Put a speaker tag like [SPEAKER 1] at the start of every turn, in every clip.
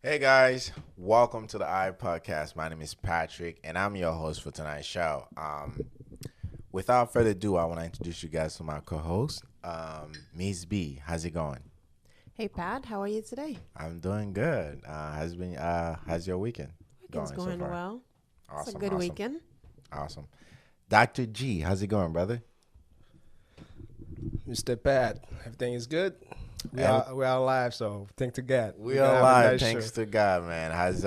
[SPEAKER 1] Hey guys, welcome to the I Podcast. My name is Patrick, and I'm your host for tonight's show. Without further ado, I want to introduce you guys to my co-host, Miss B. How's it going?
[SPEAKER 2] Hey Pat, how are you today?
[SPEAKER 1] I'm doing good. How's your weekend
[SPEAKER 2] Weekend's
[SPEAKER 1] going so
[SPEAKER 2] going
[SPEAKER 1] far?
[SPEAKER 2] well. It's a
[SPEAKER 1] Awesome,
[SPEAKER 2] good
[SPEAKER 1] awesome,
[SPEAKER 2] weekend.
[SPEAKER 1] awesome. Dr. G, how's it going, brother?
[SPEAKER 3] Mr. Pat, everything is good. We
[SPEAKER 1] Ev-
[SPEAKER 3] are we are alive, so thank to God.
[SPEAKER 1] We
[SPEAKER 3] We're
[SPEAKER 1] are
[SPEAKER 3] gonna have a
[SPEAKER 1] alive,
[SPEAKER 3] nice
[SPEAKER 1] thanks
[SPEAKER 3] show.
[SPEAKER 1] to God, man. How's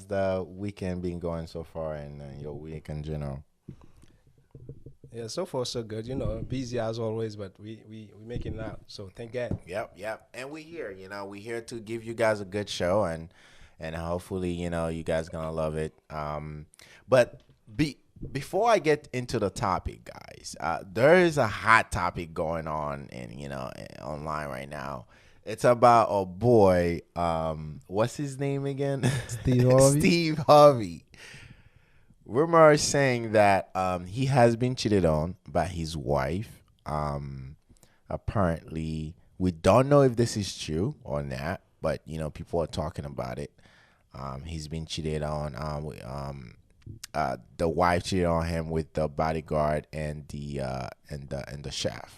[SPEAKER 1] the weekend been going so far, and your week in general?
[SPEAKER 3] Yeah, so far so good. Busy as always, but we making it out. So thank God.
[SPEAKER 1] Yep. And we're here. We're here to give you guys a good show, and hopefully, you guys gonna love it. But before I get into the topic, guys, there is a hot topic going on online right now. It's about a boy. What's his name again?
[SPEAKER 3] Steve Harvey?
[SPEAKER 1] Steve Harvey. Rumors saying that he has been cheated on by his wife. Apparently, we don't know if this is true or not, but people are talking about it. He's been cheated on. The wife cheated on him with the bodyguard and the chef.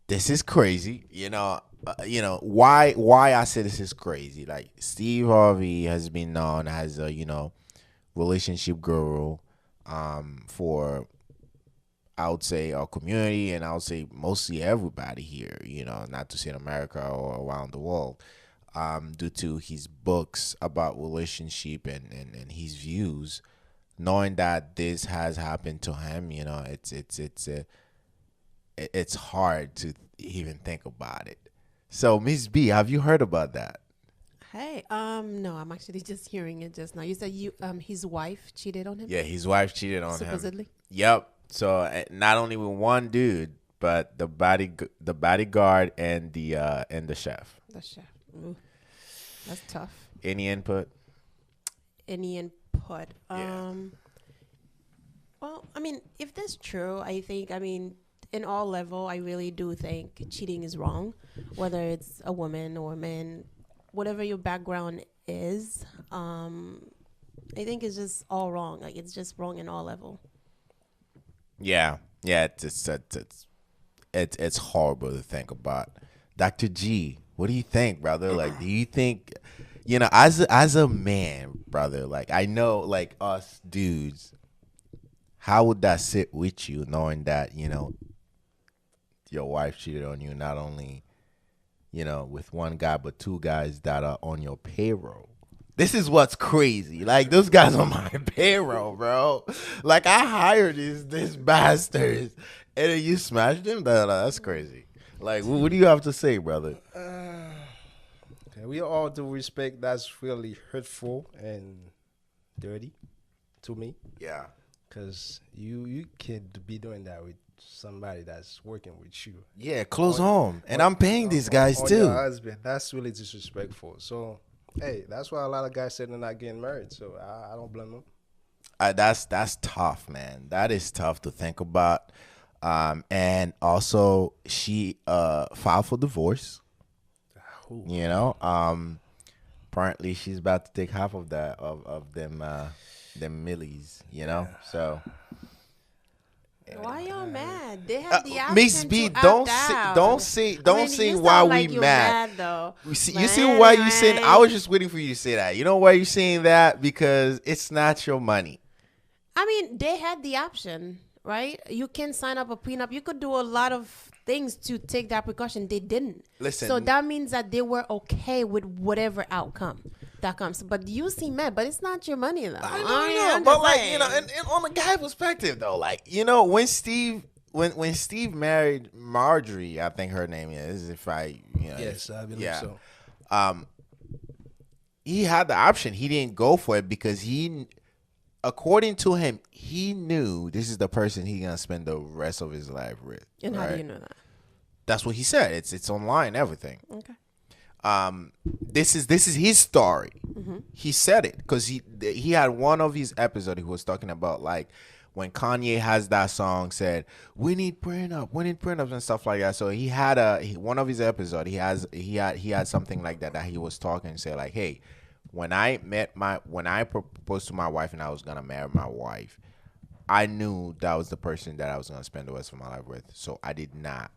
[SPEAKER 1] This is crazy. Why I say this is crazy. Like Steve Harvey has been known as a relationship guru for I would say our community, and I would say mostly everybody here, not to say in America or around the world, due to his books about relationship and his views. Knowing that this has happened to him, it's hard to even think about it. So, Miss B, have you heard about that?
[SPEAKER 2] Hey, no, I'm actually just hearing it just now. You said his wife cheated on him,
[SPEAKER 1] Yeah, his wife cheated on him.
[SPEAKER 2] supposedly.
[SPEAKER 1] Yep. So not only with one dude, but the bodyguard and the chef.
[SPEAKER 2] The chef. Ooh, that's tough.
[SPEAKER 1] Any input?
[SPEAKER 2] Any input?
[SPEAKER 1] Yeah.
[SPEAKER 2] Well, I mean, if that's true, in all level, I really do think cheating is wrong, whether it's a woman or a man, whatever your background is. I think it's just all wrong. Like it's just wrong in all level.
[SPEAKER 1] Yeah. It's horrible to think about. Dr. G, what do you think, brother? Like, do you think, as a man, brother? Like, I know, like us dudes, how would that sit with you, knowing that your wife cheated on you, not only with one guy, but two guys that are on your payroll. This is what's crazy. Like those guys on my payroll, bro. Like I hired these bastards, and then you smashed them. That's crazy. Like, what do you have to say, brother?
[SPEAKER 3] Okay, we all do respect. That's really hurtful and dirty to me,
[SPEAKER 1] Yeah,
[SPEAKER 3] cause you can't be doing that with somebody that's working with you.
[SPEAKER 1] yeah. Close
[SPEAKER 3] On-
[SPEAKER 1] home, and
[SPEAKER 3] on-
[SPEAKER 1] I'm paying these guys
[SPEAKER 3] on
[SPEAKER 1] too.
[SPEAKER 3] your husband. That's really disrespectful. So, hey, that's why a lot of guys said they're not getting married. So I don't blame them.
[SPEAKER 1] That's tough, man. That is tough to think about. And also she filed for divorce.
[SPEAKER 3] Ooh.
[SPEAKER 1] Apparently she's about to take half of that of them millies. So
[SPEAKER 2] Why y'all mad? They have the
[SPEAKER 1] Miss
[SPEAKER 2] option
[SPEAKER 1] B,
[SPEAKER 2] to
[SPEAKER 1] don't
[SPEAKER 2] opt
[SPEAKER 1] say
[SPEAKER 2] out.
[SPEAKER 1] don't say
[SPEAKER 2] I
[SPEAKER 1] don't
[SPEAKER 2] mean,
[SPEAKER 1] say
[SPEAKER 2] you
[SPEAKER 1] why
[SPEAKER 2] sound
[SPEAKER 1] we
[SPEAKER 2] like you're
[SPEAKER 1] mad.
[SPEAKER 2] though.
[SPEAKER 1] You see
[SPEAKER 2] But
[SPEAKER 1] why you saying? I
[SPEAKER 2] anyway.
[SPEAKER 1] was just waiting for you to say that. You know why you saying that? Because it's not your money.
[SPEAKER 2] I mean, they had the option, right? You can sign up a prenup. You could do a lot of things to take that precaution. They didn't.
[SPEAKER 1] Listen.
[SPEAKER 2] So that means that they were okay with whatever outcome that comes. But you seem mad, but it's not your money though.
[SPEAKER 1] I
[SPEAKER 2] mean,
[SPEAKER 1] know,
[SPEAKER 2] I'm
[SPEAKER 1] but
[SPEAKER 2] just
[SPEAKER 1] like
[SPEAKER 2] saying.
[SPEAKER 1] and on the guy perspective though, like when Steve married Marjorie, I think her name is, if I
[SPEAKER 3] Yes, I believe
[SPEAKER 1] yeah,
[SPEAKER 3] so.
[SPEAKER 1] um, he had the option. He didn't go for it because according to him, he knew this is the person he gonna spend the rest of his life with.
[SPEAKER 2] And how do
[SPEAKER 1] right?
[SPEAKER 2] you know that?
[SPEAKER 1] That's what he said. It's online, everything.
[SPEAKER 2] Okay.
[SPEAKER 1] This is his story. He said it because he had one of his episodes. He was talking about like when Kanye has that song said, we need prenups and stuff like that. So he had one of his episodes, he had something like that he was talking and say like, hey, when I proposed to my wife and I was gonna marry my wife, I knew that was the person that I was gonna spend the rest of my life with. So I did not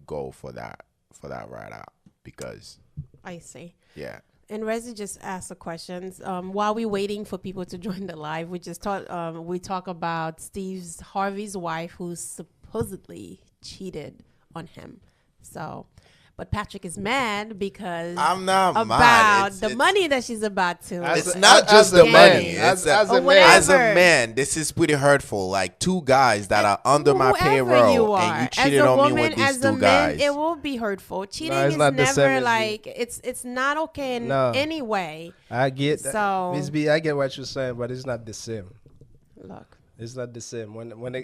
[SPEAKER 1] go for that ride out because
[SPEAKER 2] I see.
[SPEAKER 1] yeah.
[SPEAKER 2] And Rezi just asked the questions. While we're waiting for people to join the live, we talk about Steve Harvey's wife who supposedly cheated on him. So, but Patrick is mad because
[SPEAKER 1] I'm not
[SPEAKER 2] about
[SPEAKER 1] mad.
[SPEAKER 2] the money that she's about to.
[SPEAKER 3] As
[SPEAKER 1] It's
[SPEAKER 3] a-
[SPEAKER 1] not
[SPEAKER 3] as
[SPEAKER 1] just
[SPEAKER 3] a
[SPEAKER 1] the
[SPEAKER 3] man,
[SPEAKER 1] money.
[SPEAKER 3] as
[SPEAKER 1] It's
[SPEAKER 3] a
[SPEAKER 2] Or
[SPEAKER 3] man.
[SPEAKER 1] as a
[SPEAKER 2] whatever.
[SPEAKER 1] man, this is pretty hurtful. Like two guys that are under my
[SPEAKER 2] Whoever
[SPEAKER 1] payroll,
[SPEAKER 2] you are,
[SPEAKER 1] and you
[SPEAKER 2] as
[SPEAKER 1] cheated
[SPEAKER 2] a
[SPEAKER 1] on
[SPEAKER 2] woman,
[SPEAKER 1] me with these
[SPEAKER 2] as a
[SPEAKER 1] two
[SPEAKER 2] man,
[SPEAKER 1] guys.
[SPEAKER 2] it will be hurtful. Cheating
[SPEAKER 3] it's
[SPEAKER 2] is
[SPEAKER 3] not the same
[SPEAKER 2] never
[SPEAKER 3] as
[SPEAKER 2] like it's not okay in
[SPEAKER 3] No.
[SPEAKER 2] any way.
[SPEAKER 3] I get that.
[SPEAKER 2] So-
[SPEAKER 3] Miss B, I get what you're saying, but it's not the same.
[SPEAKER 2] Look,
[SPEAKER 3] It's not the same.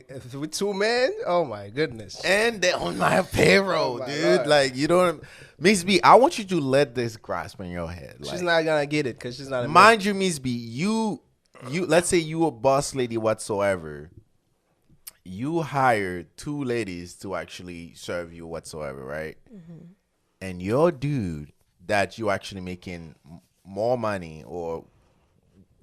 [SPEAKER 3] If with two men, oh my goodness.
[SPEAKER 1] And they're on my payroll,
[SPEAKER 3] Oh my
[SPEAKER 1] dude.
[SPEAKER 3] God.
[SPEAKER 1] Like you don't, Miss B. I want you to let this grasp in your head. Like,
[SPEAKER 3] She's not gonna get it because she's not a man.
[SPEAKER 1] mind you, Miss B. You. Let's say you a boss lady whatsoever. You hire two ladies to actually serve you whatsoever, right? And your dude that you actually making more money or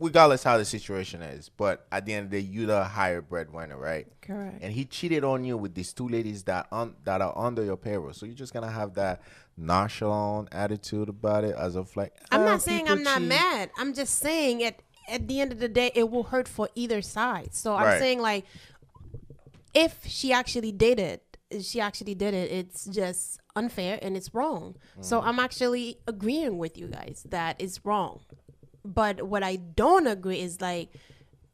[SPEAKER 1] regardless how the situation is, but at the end of the day, you the higher breadwinner, right?
[SPEAKER 2] correct.
[SPEAKER 1] And he cheated on you with these two ladies that are under your payroll. So you're just gonna have that nonchalant attitude about it as of like.
[SPEAKER 2] I'm
[SPEAKER 1] "Ah,
[SPEAKER 2] not saying
[SPEAKER 1] people
[SPEAKER 2] I'm not
[SPEAKER 1] cheat."
[SPEAKER 2] mad. I'm just saying at the end of the day, it will hurt for either side. So I'm
[SPEAKER 1] Right.
[SPEAKER 2] saying like, if she actually did it, it's just unfair and it's wrong. So I'm actually agreeing with you guys that it's wrong. But what I don't agree is like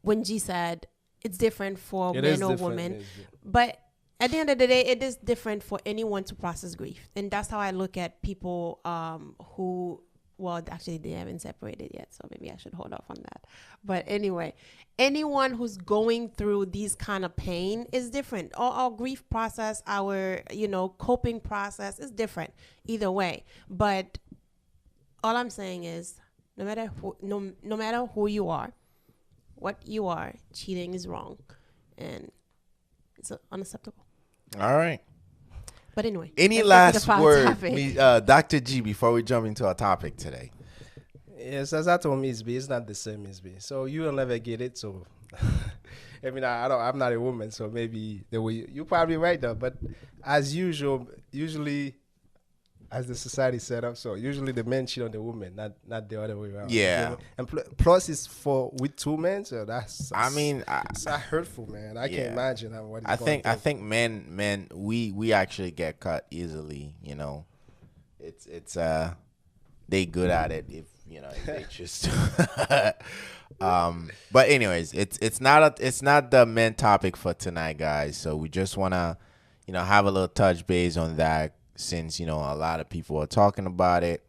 [SPEAKER 2] when G said it's different for
[SPEAKER 3] It
[SPEAKER 2] men
[SPEAKER 3] is
[SPEAKER 2] or
[SPEAKER 3] different,
[SPEAKER 2] women.
[SPEAKER 3] Miss B.
[SPEAKER 2] But at the end of the day, it is different for anyone to process grief. And that's how I look at people who, well, actually, they haven't separated yet. So maybe I should hold off on that. But anyway, anyone who's going through these kind of pain is different. Our grief process, our, coping process is different either way. But all I'm saying is no matter who you are, what you are, cheating is wrong. And it's unacceptable.
[SPEAKER 1] All right.
[SPEAKER 2] But anyway.
[SPEAKER 1] Any
[SPEAKER 2] let's get
[SPEAKER 1] last
[SPEAKER 2] to the final
[SPEAKER 1] word,
[SPEAKER 2] topic.
[SPEAKER 1] Dr. G, before we jump into our topic today?
[SPEAKER 3] Yes, as I told Miss B, it's not the same, Miss B. So you will never get it. So I mean, I'm not a woman, so maybe the way you're probably right though. But as usual, usually as the society set up, so usually the men cheat on the woman, not the other way around.
[SPEAKER 1] Yeah.
[SPEAKER 3] You know? And plus it's with two men, so that's
[SPEAKER 1] I mean,
[SPEAKER 3] it's not hurtful, man. I
[SPEAKER 1] Yeah.
[SPEAKER 3] can't imagine what it's
[SPEAKER 1] I
[SPEAKER 3] going
[SPEAKER 1] think
[SPEAKER 3] through.
[SPEAKER 1] men we actually get cut easily. It's they good at it if if they choose to. But anyways, it's not the main topic for tonight, guys. So we just wanna have a little touch base on that since a lot of people are talking about it.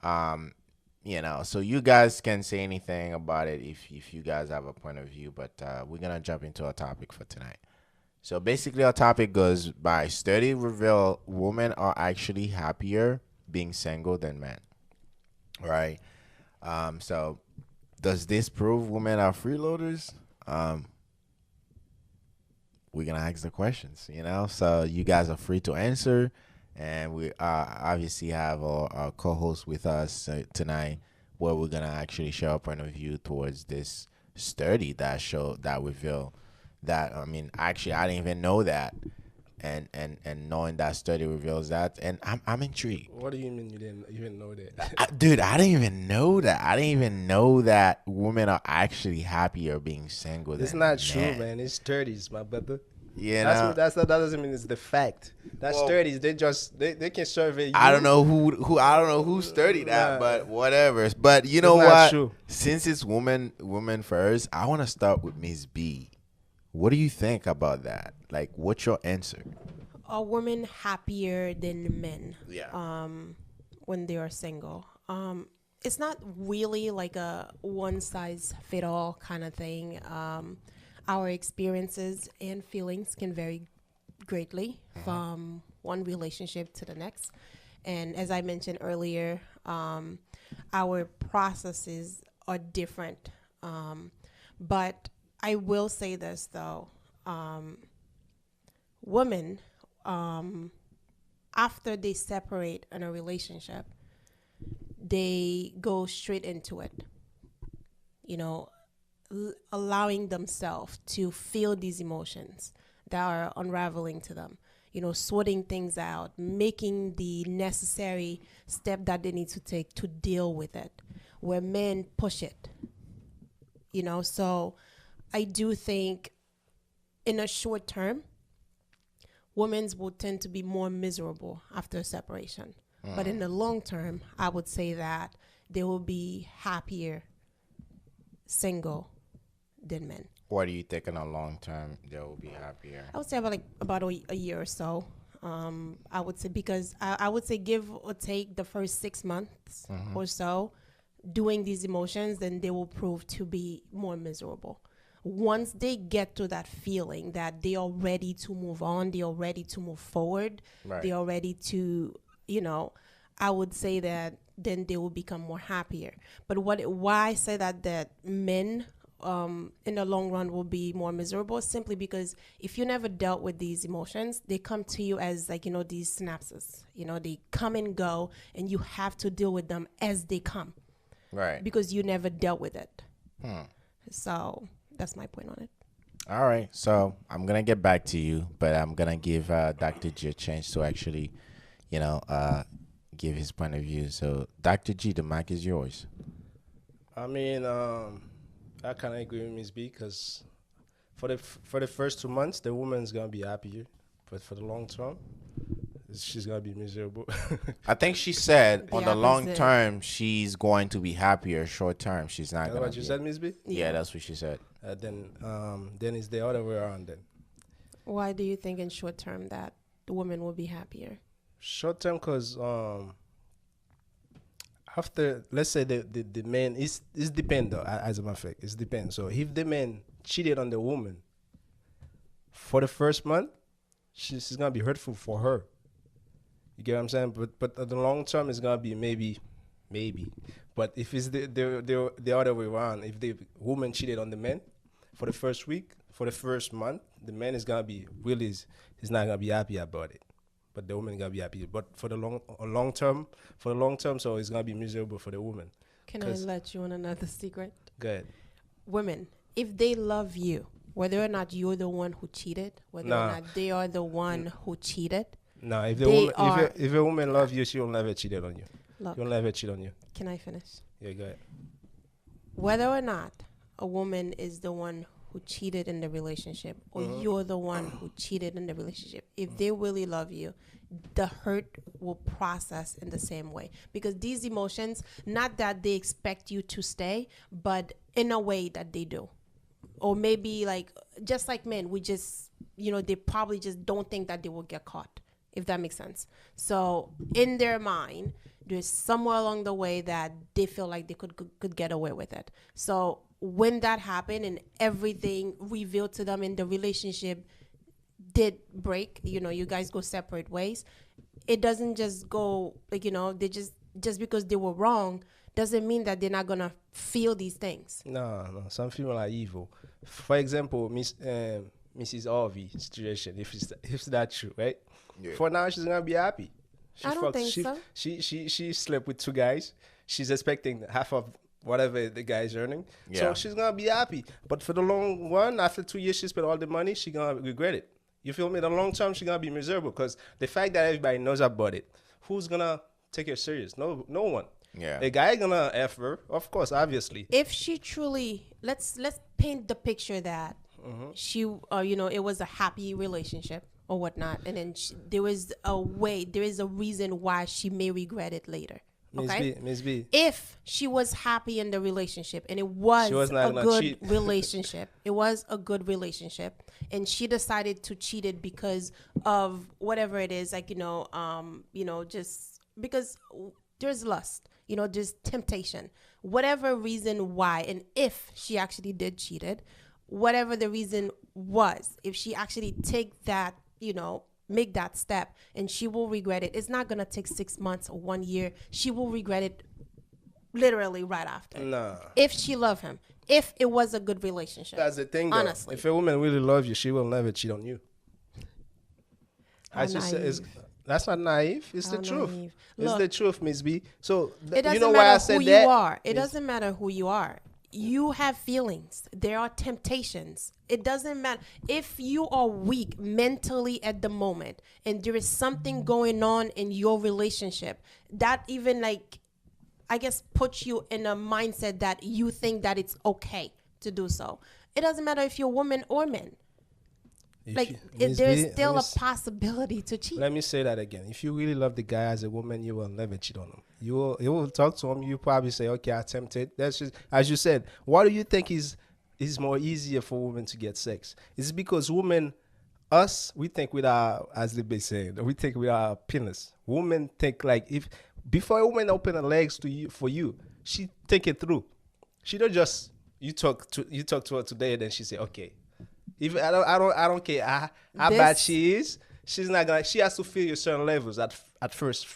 [SPEAKER 1] So you guys can say anything about it if you guys have a point of view. But we're gonna jump into our topic for tonight. So basically, our topic goes by study reveal women are actually happier being single than men. Right. So does this prove women are freeloaders? We're gonna ask the questions, So you guys are free to answer, and we obviously have our co-host with us tonight, where we're gonna actually share our point of view towards this study that reveal that. I mean, actually, I didn't even know that, and knowing that study reveals that, and I'm intrigued.
[SPEAKER 3] What do you mean you didn't even know that?
[SPEAKER 1] Dude, I didn't even know that. I didn't even know that women are actually happier being single.
[SPEAKER 3] It's
[SPEAKER 1] than
[SPEAKER 3] not true,
[SPEAKER 1] men.
[SPEAKER 3] man. It's 30s, my brother.
[SPEAKER 1] You
[SPEAKER 3] That's
[SPEAKER 1] know,
[SPEAKER 3] what, that doesn't mean it's the fact. That's
[SPEAKER 1] Well,
[SPEAKER 3] 30s. They can survey you.
[SPEAKER 1] I don't know who I don't know who studied that,
[SPEAKER 3] Nah.
[SPEAKER 1] but whatever. But you know
[SPEAKER 3] not
[SPEAKER 1] what?
[SPEAKER 3] true.
[SPEAKER 1] Since it's woman first, I want to start with Miss B. What do you think about that? Like, what's your answer?
[SPEAKER 2] Are women happier than men?
[SPEAKER 1] Yeah.
[SPEAKER 2] When they are single. It's not really like a one size fit all kind of thing. Our experiences and feelings can vary greatly from one relationship to the next. And as I mentioned earlier, our processes are different. But I will say this though. Women, um, after they separate in a relationship, they go straight into it. You know, allowing themselves to feel these emotions that are unraveling to them. You know, sorting things out, making the necessary step that they need to take to deal with it. Where men push it, you know. So I do think in a short term, women will tend to be more miserable after a separation. But in the long term, I would say that they will be happier single than men.
[SPEAKER 1] What do you think in the long term they will be happier?
[SPEAKER 2] I would say about a year or so. I would say because I would say give or take the first 6 months or so doing these emotions, then they will prove to be more miserable. Once they get to that feeling that they are ready to move on, they are ready to move forward,
[SPEAKER 1] Right.
[SPEAKER 2] they are ready to, you know, I would say that then they will become more happier. But why I say that men in the long run will be more miserable is simply because if you never dealt with these emotions, they come to you as like, you know, these synapses. You know, they come and go and you have to deal with them as they come
[SPEAKER 1] Right.
[SPEAKER 2] because you never dealt with it. So that's my point on it.
[SPEAKER 1] All right. So I'm gonna get back to you, but I'm gonna give Dr. G a chance to actually, you know, give his point of view. So Dr. G, the mic is yours.
[SPEAKER 3] I mean, I kind of agree with Miss B because for the first 2 months, the woman's gonna be happier, but for the long term, she's gonna be miserable.
[SPEAKER 1] I think she said
[SPEAKER 2] The
[SPEAKER 1] on the long
[SPEAKER 2] opposite.
[SPEAKER 1] term she's going to be happier. Short term, she's not
[SPEAKER 3] That's
[SPEAKER 1] gonna.
[SPEAKER 3] what you
[SPEAKER 1] be.
[SPEAKER 3] said, Miss B.
[SPEAKER 1] Yeah, that's what she said.
[SPEAKER 3] Then it's the other way around. Then
[SPEAKER 2] Why do you think in short term that the woman will be happier?
[SPEAKER 3] short term, cause after let's say the man is depend though, as a matter of fact, it's depend. So if the man cheated on the woman for the first month, she's gonna be hurtful for her. You get what I'm saying? But the long term is gonna be maybe. But if it's the other way around, if the woman cheated on the man for the first week, for the first month, the man is gonna be really he's not gonna be happy about it. But the woman gonna be happy. But for the long term, so it's gonna be miserable for the woman.
[SPEAKER 2] Can I
[SPEAKER 3] 'Cause-
[SPEAKER 2] let you on another secret?
[SPEAKER 3] Good.
[SPEAKER 2] Women, if they love you, whether or not you're the one who cheated, whether or
[SPEAKER 3] Nah.
[SPEAKER 2] not they are the one who cheated,
[SPEAKER 3] Now, if the
[SPEAKER 2] They
[SPEAKER 3] woman,
[SPEAKER 2] are-
[SPEAKER 3] if a woman love you, she will never cheat on you.
[SPEAKER 2] look,
[SPEAKER 3] She'll never cheat on you.
[SPEAKER 2] can I finish?
[SPEAKER 3] Yeah, go ahead.
[SPEAKER 2] Whether or not a woman is the one who cheated in the relationship or you're the one who cheated in the relationship, if they really love you, the hurt will process in the same way. Because these emotions, not that they expect you to stay, but in a way that they do. Or maybe like, just like men, we just, you know, they probably just don't think that they will get caught, if that makes sense. So in their mind, there's somewhere along the way that they feel like they could get away with it. So when that happened and everything revealed to them in the relationship did break, you know, you guys go separate ways, it doesn't just go like, you know, they just because they were wrong doesn't mean that they're not gonna feel these things.
[SPEAKER 3] No. Some people are evil. For example, Mrs. Harvey situation. If it's that true, right?
[SPEAKER 1] Yeah.
[SPEAKER 3] For now, she's gonna be happy.
[SPEAKER 2] I don't think so.
[SPEAKER 3] She slept with 2 guys. She's expecting half of whatever the guy's earning.
[SPEAKER 1] Yeah.
[SPEAKER 3] So she's gonna be happy. But for the long run, after 2 years, she spent all the money. She gonna regret it. You feel me? The long term, she gonna be miserable because the fact that everybody knows about it, who's gonna take her serious? No one.
[SPEAKER 1] Yeah.
[SPEAKER 3] The guy gonna F her, of course, obviously.
[SPEAKER 2] If she truly, let's paint the picture that she, you know, it was a happy relationship or whatnot, and then there is a reason why she may regret it later. Okay.
[SPEAKER 3] Miss B.
[SPEAKER 2] If she was happy in the relationship and it was,
[SPEAKER 3] She was not
[SPEAKER 2] a
[SPEAKER 3] gonna
[SPEAKER 2] good
[SPEAKER 3] cheat.
[SPEAKER 2] relationship, it was a good relationship, and she decided to cheat it because of whatever it is, like, you know, just because there's lust, you know, there's temptation, whatever reason why, and if she actually did cheat it, whatever the reason was, if she actually take that, you know, make that step, and she will regret it. It's not gonna take 6 months or 1 year. She will regret it literally right after.
[SPEAKER 3] No.
[SPEAKER 2] If she loved him, if it was a good relationship.
[SPEAKER 3] That's the thing, though.
[SPEAKER 2] Honestly.
[SPEAKER 3] If a woman really loves you, she will never cheat on you.
[SPEAKER 2] How
[SPEAKER 3] As you said,
[SPEAKER 2] naive.
[SPEAKER 3] that's not naive. It's
[SPEAKER 2] How
[SPEAKER 3] the truth.
[SPEAKER 2] naive.
[SPEAKER 3] It's
[SPEAKER 2] Look,
[SPEAKER 3] the truth, Miss B. So
[SPEAKER 2] it doesn't
[SPEAKER 3] you know
[SPEAKER 2] matter
[SPEAKER 3] why I said
[SPEAKER 2] who
[SPEAKER 3] that?
[SPEAKER 2] you are. It doesn't matter who you are. You have feelings. There are temptations. It doesn't matter if you are weak mentally at the moment and there is something going on in your relationship that even like I guess puts you in a mindset that you think that it's okay to do so. It doesn't matter if you're woman or man.
[SPEAKER 3] If
[SPEAKER 2] Like
[SPEAKER 3] you- Miss
[SPEAKER 2] there's
[SPEAKER 3] B,
[SPEAKER 2] still
[SPEAKER 3] let
[SPEAKER 2] a
[SPEAKER 3] me
[SPEAKER 2] possibility to cheat.
[SPEAKER 3] Let me say that again. If you really love the guy as a woman, you will never cheat on him. You will talk to him. You probably say, "Okay, I tempted." That's just as you said. Why do you think is more easier for women to get sex? It's because women, us, we think with our, as they be saying, we think with our penis. Women think like if before a woman open her legs to you for you, she think it through. She don't just you talk to her today and then she say, "Okay." If I don't care how bad she is, she's not gonna. She has to feel your certain levels at first,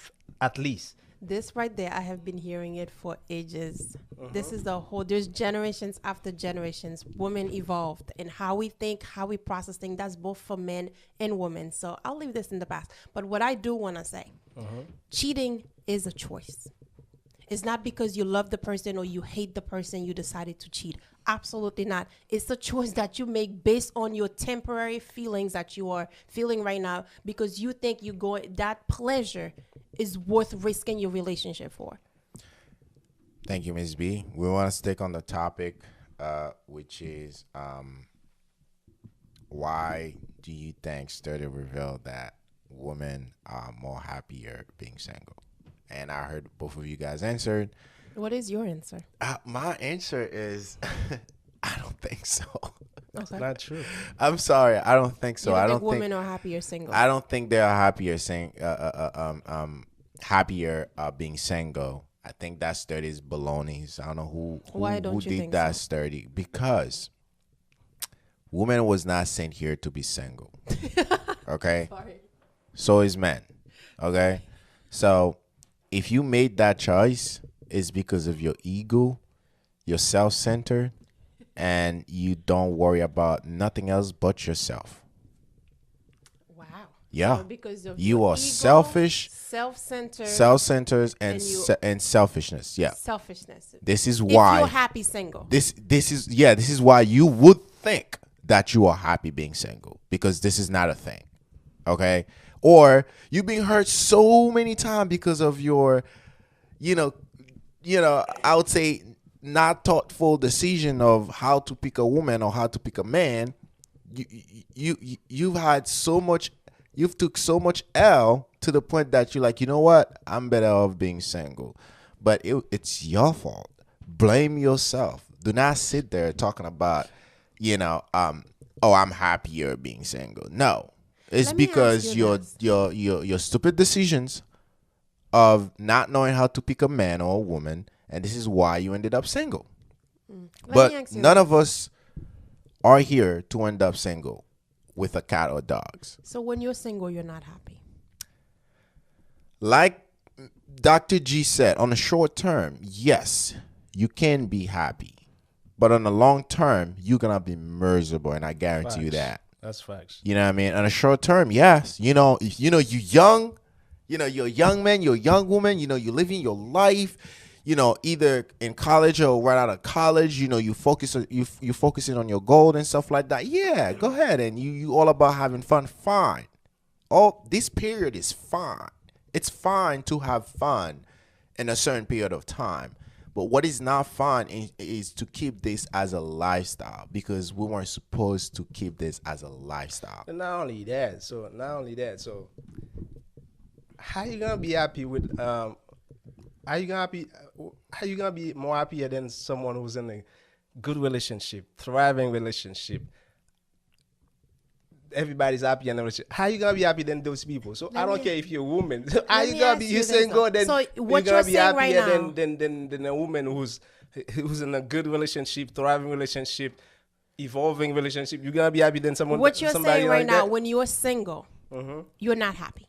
[SPEAKER 3] at least.
[SPEAKER 2] This right there, I have been hearing it for ages. This is the whole, there's generations after generations. Women evolved in how we think, how we process things. That's both for men and women. So I'll leave this in the past. But what I do want to say, cheating is a choice. It's not because you love the person or you hate the person you decided to cheat. Absolutely not. It's a choice that you make based on your temporary feelings that you are feeling right now because you think that pleasure is worth risking your relationship for.
[SPEAKER 1] Thank you, Ms. B. We want to stick on the topic, which is why do you think study revealed that women are more happier being single? And I heard both of you guys answered.
[SPEAKER 2] What is your answer?
[SPEAKER 1] My answer is I don't think so.
[SPEAKER 2] Okay.
[SPEAKER 3] Not true.
[SPEAKER 1] I'm sorry, I don't think so.
[SPEAKER 2] You
[SPEAKER 1] I
[SPEAKER 2] think
[SPEAKER 1] don't think
[SPEAKER 2] women are happier single.
[SPEAKER 1] I don't think they are happier happier being single. I think that study is baloney. I don't know who
[SPEAKER 2] Why don't you
[SPEAKER 1] did
[SPEAKER 2] think
[SPEAKER 1] that
[SPEAKER 2] so?
[SPEAKER 1] study because woman was not sent here to be single. Okay,
[SPEAKER 2] Sorry.
[SPEAKER 1] so is men. Okay, so if you made that choice, it's because of your ego, you're self-centered, and you don't worry about nothing else but yourself.
[SPEAKER 2] Wow.
[SPEAKER 1] Yeah.
[SPEAKER 2] So because of
[SPEAKER 1] You
[SPEAKER 2] your
[SPEAKER 1] are
[SPEAKER 2] ego,
[SPEAKER 1] selfish,
[SPEAKER 2] self-centered,
[SPEAKER 1] self-centered, and
[SPEAKER 2] and
[SPEAKER 1] and selfishness. Yeah.
[SPEAKER 2] selfishness.
[SPEAKER 1] This is
[SPEAKER 2] If
[SPEAKER 1] why
[SPEAKER 2] you're happy single.
[SPEAKER 1] this is why you would think that you are happy being single because this is not a thing. Okay? Or you've been hurt so many times because of your I would say not thoughtful decision of how to pick a woman or how to pick a man. You've had so much, you've took so much L to the point that you're like, you know what, I'm better off being single. But it's your fault. Blame yourself. Do not sit there talking about, oh, I'm happier being single. No, it's
[SPEAKER 2] Let me
[SPEAKER 1] because
[SPEAKER 2] ask you
[SPEAKER 1] your stupid decisions of not knowing how to pick a man or a woman, and this is why you ended up single.
[SPEAKER 2] Let me
[SPEAKER 1] But
[SPEAKER 2] ask you
[SPEAKER 1] none
[SPEAKER 2] this.
[SPEAKER 1] of us are here to end up single with a cat or dogs.
[SPEAKER 2] So when you're single, you're not happy.
[SPEAKER 1] Like Dr. G said, on the short term, yes, you can be happy. But on the long term, you're going to be miserable, and I guarantee you
[SPEAKER 3] Facts.
[SPEAKER 1] that.
[SPEAKER 3] That's facts.
[SPEAKER 1] You know what I mean? On the short term, yes. If you're young, you're a young man, you're a young woman, you're living your life, either in college or right out of college, you focusing on your goal and stuff like that. Yeah, go ahead. And you all about having fun, fine. This period is fine. It's fine to have fun in a certain period of time. But what is not fun is to keep this as a lifestyle because we weren't supposed to keep this as a lifestyle.
[SPEAKER 3] And not only that, so how you gonna be happy with how you gonna be more happier than someone who's in a good relationship, thriving relationship? Everybody's happy in a relationship. How you gonna be happy than those people? So I don't care if you're a woman. How
[SPEAKER 2] Let
[SPEAKER 3] you
[SPEAKER 2] me
[SPEAKER 3] gonna
[SPEAKER 2] ask
[SPEAKER 3] be
[SPEAKER 2] you
[SPEAKER 3] you
[SPEAKER 2] this,
[SPEAKER 3] single
[SPEAKER 2] though.
[SPEAKER 3] then
[SPEAKER 2] So
[SPEAKER 3] you're
[SPEAKER 2] what
[SPEAKER 3] gonna
[SPEAKER 2] you're
[SPEAKER 3] be
[SPEAKER 2] saying right
[SPEAKER 3] happier
[SPEAKER 2] now-
[SPEAKER 3] than a woman who's in a good relationship, thriving relationship, evolving relationship. You're gonna be happy than someone.
[SPEAKER 2] What you're
[SPEAKER 3] somebody
[SPEAKER 2] saying right
[SPEAKER 3] like
[SPEAKER 2] now,
[SPEAKER 3] that?
[SPEAKER 2] when you're single, you're not happy.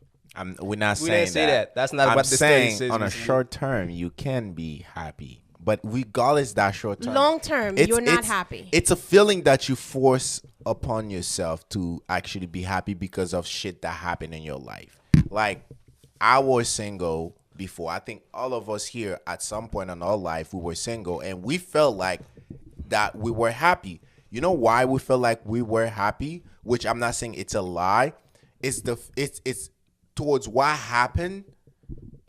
[SPEAKER 1] We're not
[SPEAKER 3] We
[SPEAKER 1] saying
[SPEAKER 3] didn't say that. That's not
[SPEAKER 1] I'm
[SPEAKER 3] what the study
[SPEAKER 1] saying
[SPEAKER 3] says,
[SPEAKER 1] on a
[SPEAKER 3] Mr. Lee.
[SPEAKER 1] short term, you can be happy. but regardless that short term,
[SPEAKER 2] Long term, you're not happy.
[SPEAKER 1] It's a feeling that you force upon yourself to actually be happy because of shit that happened in your life. Like, I was single before. I think all of us here at some point in our life we were single, and we felt like that we were happy. You know why we felt like we were happy? Which I'm not saying it's a lie. It's towards what happened,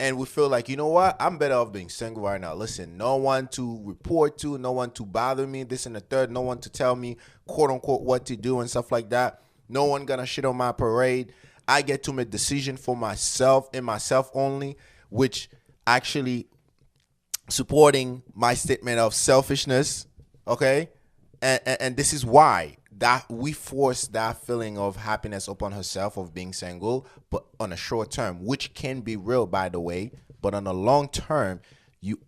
[SPEAKER 1] and we feel like, you know what, I'm better off being single right now. Listen, no one to report to, no one to bother me, this and the third, no one to tell me, quote unquote, what to do and stuff like that. No one gonna shit on my parade. I get to make decision for myself and myself only, which actually supporting my statement of selfishness, okay? And this is why that we force that feeling of happiness upon herself of being single, but on a short term, which can be real, by the way, but on a long term, you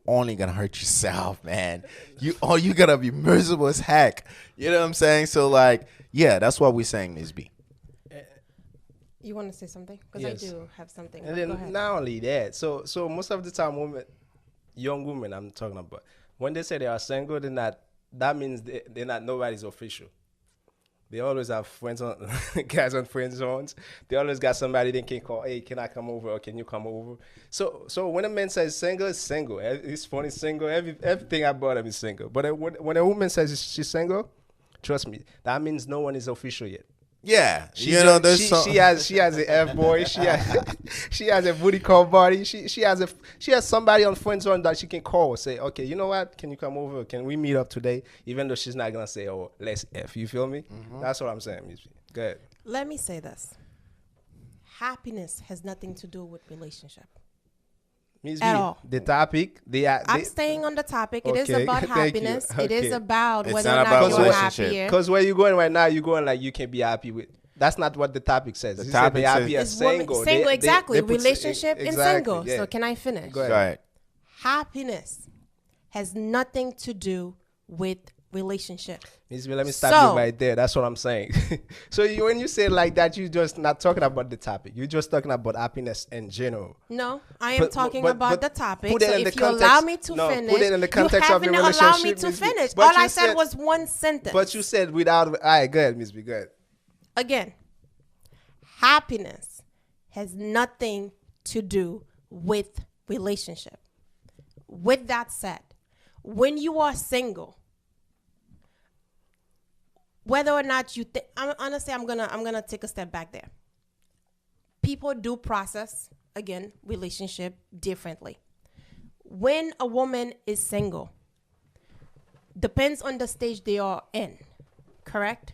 [SPEAKER 1] only gonna hurt yourself, man. You gonna be miserable as heck. You know what I'm saying? So like, yeah, that's what we're saying, Ms. B.
[SPEAKER 2] You want to say something? Because
[SPEAKER 3] Yes.
[SPEAKER 2] I do have something.
[SPEAKER 3] And
[SPEAKER 2] Go
[SPEAKER 3] then
[SPEAKER 2] ahead.
[SPEAKER 3] not only that, so most of the time, young women, I'm talking about, when they say they are single, that means they're not nobody's official. They always have friends on guys on friend zones. They always got somebody they can call. Hey, can I come over? Or can you come over? So when a man says single, it's single. He's funny single. Everything about him is single. But when a woman says she's single, trust me, that means no one is official yet.
[SPEAKER 1] Yeah,
[SPEAKER 3] She's
[SPEAKER 1] you know,
[SPEAKER 3] she has an F boy. She has a booty call body. She has somebody on friend zone that she can call and say, okay, you know what? Can you come over? Can we meet up today? Even though she's not gonna say, oh, let's F. You feel me? That's what I'm saying. Miss B. Go ahead.
[SPEAKER 2] Let me say this. Happiness has nothing to do with relationship.
[SPEAKER 3] Miss
[SPEAKER 2] At
[SPEAKER 3] B,
[SPEAKER 2] all.
[SPEAKER 3] the topic.
[SPEAKER 2] I'm staying on the topic. It is
[SPEAKER 3] Okay,
[SPEAKER 2] about
[SPEAKER 3] thank you.
[SPEAKER 2] happiness. It is
[SPEAKER 3] Okay.
[SPEAKER 2] about
[SPEAKER 1] It's
[SPEAKER 2] whether
[SPEAKER 1] not
[SPEAKER 2] or not
[SPEAKER 1] about
[SPEAKER 2] you're
[SPEAKER 1] relationship.
[SPEAKER 2] happier.
[SPEAKER 3] Because where you're going right now, you're going like you can be happy with. That's not what the topic says.
[SPEAKER 1] The
[SPEAKER 3] You
[SPEAKER 1] topic
[SPEAKER 3] said be happy
[SPEAKER 1] says-
[SPEAKER 3] as
[SPEAKER 2] It's woman,
[SPEAKER 3] single.
[SPEAKER 2] single, exactly.
[SPEAKER 3] put-
[SPEAKER 2] Relationship and
[SPEAKER 3] exactly,
[SPEAKER 2] single.
[SPEAKER 3] yeah.
[SPEAKER 2] So can I finish?
[SPEAKER 3] Go ahead.
[SPEAKER 1] Right.
[SPEAKER 2] Happiness has nothing to do with relationship.
[SPEAKER 3] Miss B, let me stop
[SPEAKER 2] So-
[SPEAKER 3] you right there. That's what I'm saying. So when you say it like that, you're just not talking about the topic. You're just talking about happiness in general.
[SPEAKER 2] No, I am
[SPEAKER 3] But-
[SPEAKER 2] talking
[SPEAKER 3] but-
[SPEAKER 2] about
[SPEAKER 3] but
[SPEAKER 2] the topic.
[SPEAKER 3] put it
[SPEAKER 2] So
[SPEAKER 3] in the
[SPEAKER 2] if you allow
[SPEAKER 3] context-
[SPEAKER 2] me to
[SPEAKER 3] no,
[SPEAKER 2] finish,
[SPEAKER 3] put it in the context
[SPEAKER 2] you
[SPEAKER 3] of your
[SPEAKER 2] haven't allowed me
[SPEAKER 3] relationship,
[SPEAKER 2] to
[SPEAKER 3] Miss B.
[SPEAKER 2] finish.
[SPEAKER 3] But
[SPEAKER 2] All
[SPEAKER 3] you
[SPEAKER 2] I said
[SPEAKER 3] said-
[SPEAKER 2] was one sentence.
[SPEAKER 3] But you said without. All right, go ahead, Miss B. Go ahead.
[SPEAKER 2] Again, happiness has nothing to do with relationship. With that said, when you are single, whether or not you think, honestly, I'm gonna take a step back there. People do process again relationship differently. When a woman is single, depends on the stage they are in, correct?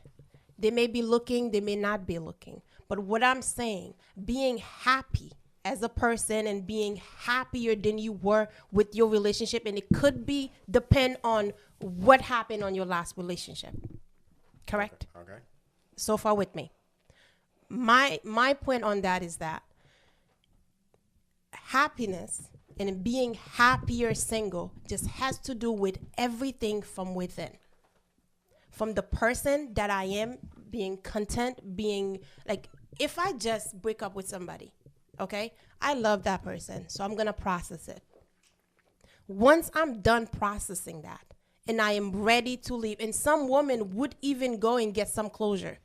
[SPEAKER 2] They may be looking, they may not be looking. But what I'm saying, being happy as a person and being happier than you were with your relationship, and it could be depend on what happened on your last relationship. Correct?
[SPEAKER 1] Okay.
[SPEAKER 2] So far with me. My point on that is that happiness and being happier single just has to do with everything from within. From the person that I am, being content, being like, if I just break up with somebody, okay, I love that person, so I'm gonna process it. Once I'm done processing that and I am ready to leave, and some women would even go and get some closure.